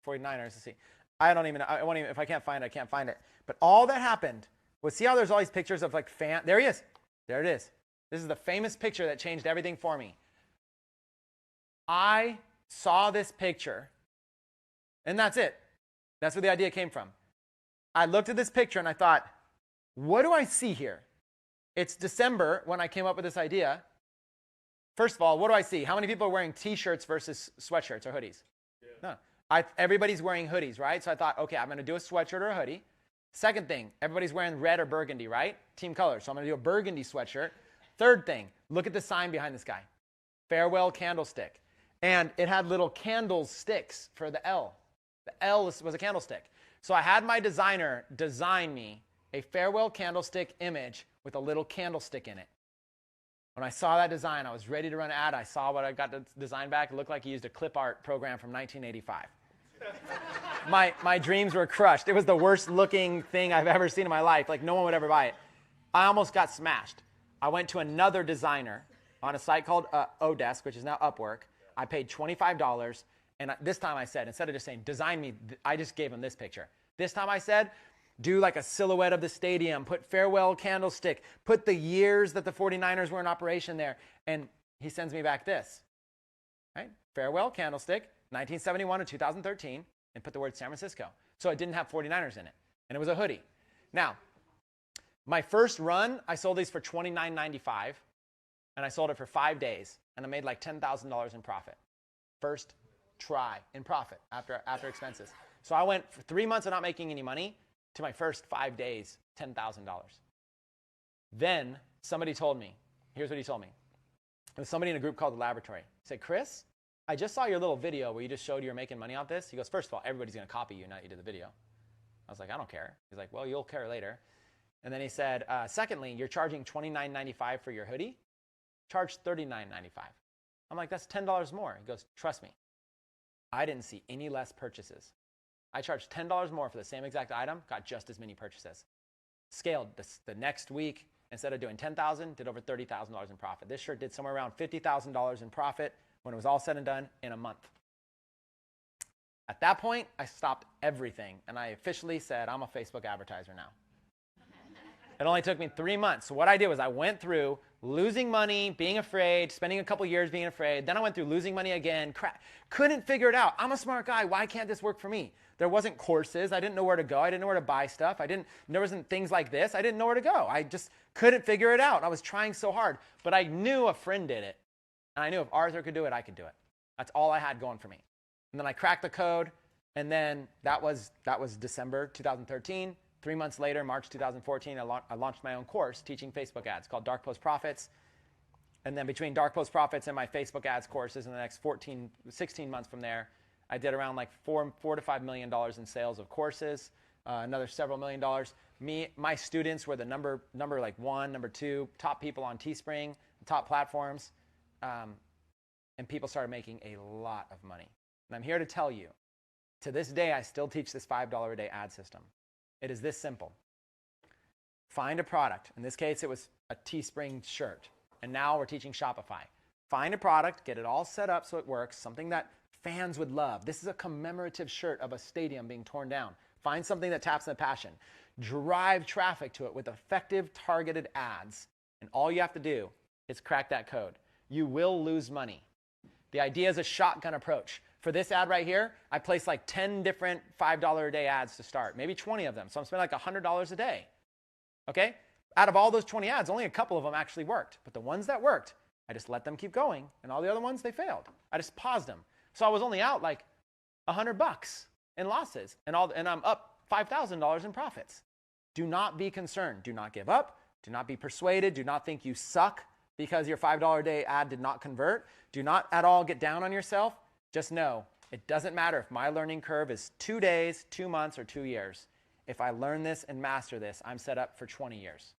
49ers. Let's see. I won't even, if I can't find it, I can't find it. But all that happened was, see how there's all these pictures of like fan? There he is. There it is. This is the famous picture that changed everything for me. I saw this picture, and that's it. That's where the idea came from. I looked at this picture and I thought, what do I see here? It's December when I came up with this idea. First of all, what do I see? How many people are wearing t-shirts versus sweatshirts or hoodies? Yeah. No. Everybody's wearing hoodies, right? So I thought, okay, I'm going to do a sweatshirt or a hoodie. Second thing, everybody's wearing red or burgundy, right? Team colors. So I'm going to do a burgundy sweatshirt. Third thing, look at the sign behind this guy. Farewell candlestick. And it had little candles sticks for the L. The L was a candlestick. So I had my designer design me a farewell candlestick image with a little candlestick in it. When I saw that design, I was ready to run an ad. I saw what I got the design back. It looked like he used a clip art program from 1985. My dreams were crushed. It was the worst looking thing I've ever seen in my life. Like, no one would ever buy it. I almost got smashed. I went to another designer on a site called Odesk, which is now Upwork. I paid $25, and this time I said, instead of just saying, design me, I just gave him this picture. This time I said, do like a silhouette of the stadium, put farewell candlestick, put the years that the 49ers were in operation there, and he sends me back this, right? Farewell candlestick, 1971 to 2013, and put the word San Francisco. So it didn't have 49ers in it, and it was a hoodie. Now, my first run, I sold these for $29.95, and I sold it for 5 days, and I made like $10,000 in profit. First try in profit after expenses. So I went for 3 months of not making any money to my first 5 days, $10,000. Then somebody told me, here's what he told me. It was somebody in a group called The Laboratory. He said, Chris, I just saw your little video where you just showed you were making money off this. He goes, first of all, everybody's going to copy you now that you did the video. I was like, I don't care. He's like, well, you'll care later. And then he said, secondly, you're charging $29.95 for your hoodie. Charge $39.95. I'm like, that's $10 more. He goes, trust me. I didn't see any less purchases. I charged $10 more for the same exact item, got just as many purchases. Scaled the next week, instead of doing $10,000, did over $30,000 in profit. This shirt did somewhere around $50,000 in profit when it was all said and done in a month. At that point, I stopped everything, and I officially said, I'm a Facebook advertiser now. It only took me 3 months. So what I did was I went through losing money, being afraid, spending a couple years being afraid. Then I went through losing money again. Couldn't figure it out. I'm a smart guy. Why can't this work for me? There wasn't courses. I didn't know where to go. I didn't know where to buy stuff. There wasn't things like this. I didn't know where to go. I just couldn't figure it out. I was trying so hard. But I knew a friend did it. And I knew if Arthur could do it, I could do it. That's all I had going for me. And then I cracked the code. And then that was December 2013. 3 months later, March 2014, I launched my own course teaching Facebook ads called Dark Post Profits. And then between Dark Post Profits and my Facebook ads courses in the next 16 months from there, I did around like $4 to $5 million in sales of courses, another several $1 million. My students were the number like 1, number 2, top people on Teespring, top platforms. And people started making a lot of money. And I'm here to tell you, to this day, I still teach this $5 a day ad system. It is this simple. Find a product. In this case, it was a Teespring shirt. And now we're teaching Shopify. Find a product, get it all set up so it works, something that fans would love. This is a commemorative shirt of a stadium being torn down. Find something that taps into passion. Drive traffic to it with effective targeted ads. And all you have to do is crack that code. You will lose money. The idea is a shotgun approach. For this ad right here, I placed like 10 different $5 a day ads to start, maybe 20 of them. So I'm spending like $100 a day. Okay? Out of all those 20 ads, only a couple of them actually worked. But the ones that worked, I just let them keep going. And all the other ones, they failed. I just paused them. So I was only out like $100 in losses. And I'm up $5,000 in profits. Do not be concerned. Do not give up. Do not be persuaded. Do not think you suck because your $5 a day ad did not convert. Do not at all get down on yourself. Just know, it doesn't matter if my learning curve is 2 days, 2 months, or 2 years. If I learn this and master this, I'm set up for 20 years.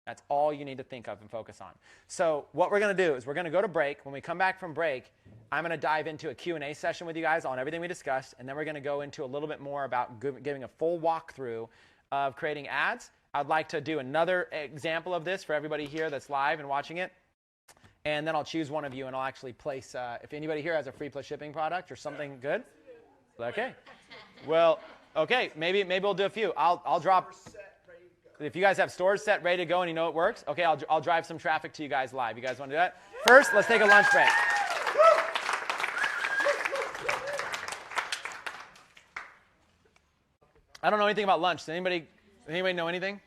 That's all you need to think of and focus on. So what we're going to do is we're going to go to break. When we come back from break, I'm going to dive into a Q&A session with you guys on everything we discussed, and then we're going to go into a little bit more about giving a full walkthrough of creating ads. I'd like to do another example of this for everybody here that's live and watching it. And then I'll choose one of you, and I'll actually place, if anybody here has a free plus shipping product or something good. Okay. Well, okay, maybe we'll do a few. I'll drop. If you guys have stores set, ready to go, and you know it works, okay, I'll drive some traffic to you guys live. You guys want to do that? First, let's take a lunch break. I don't know anything about lunch. Does anybody know anything?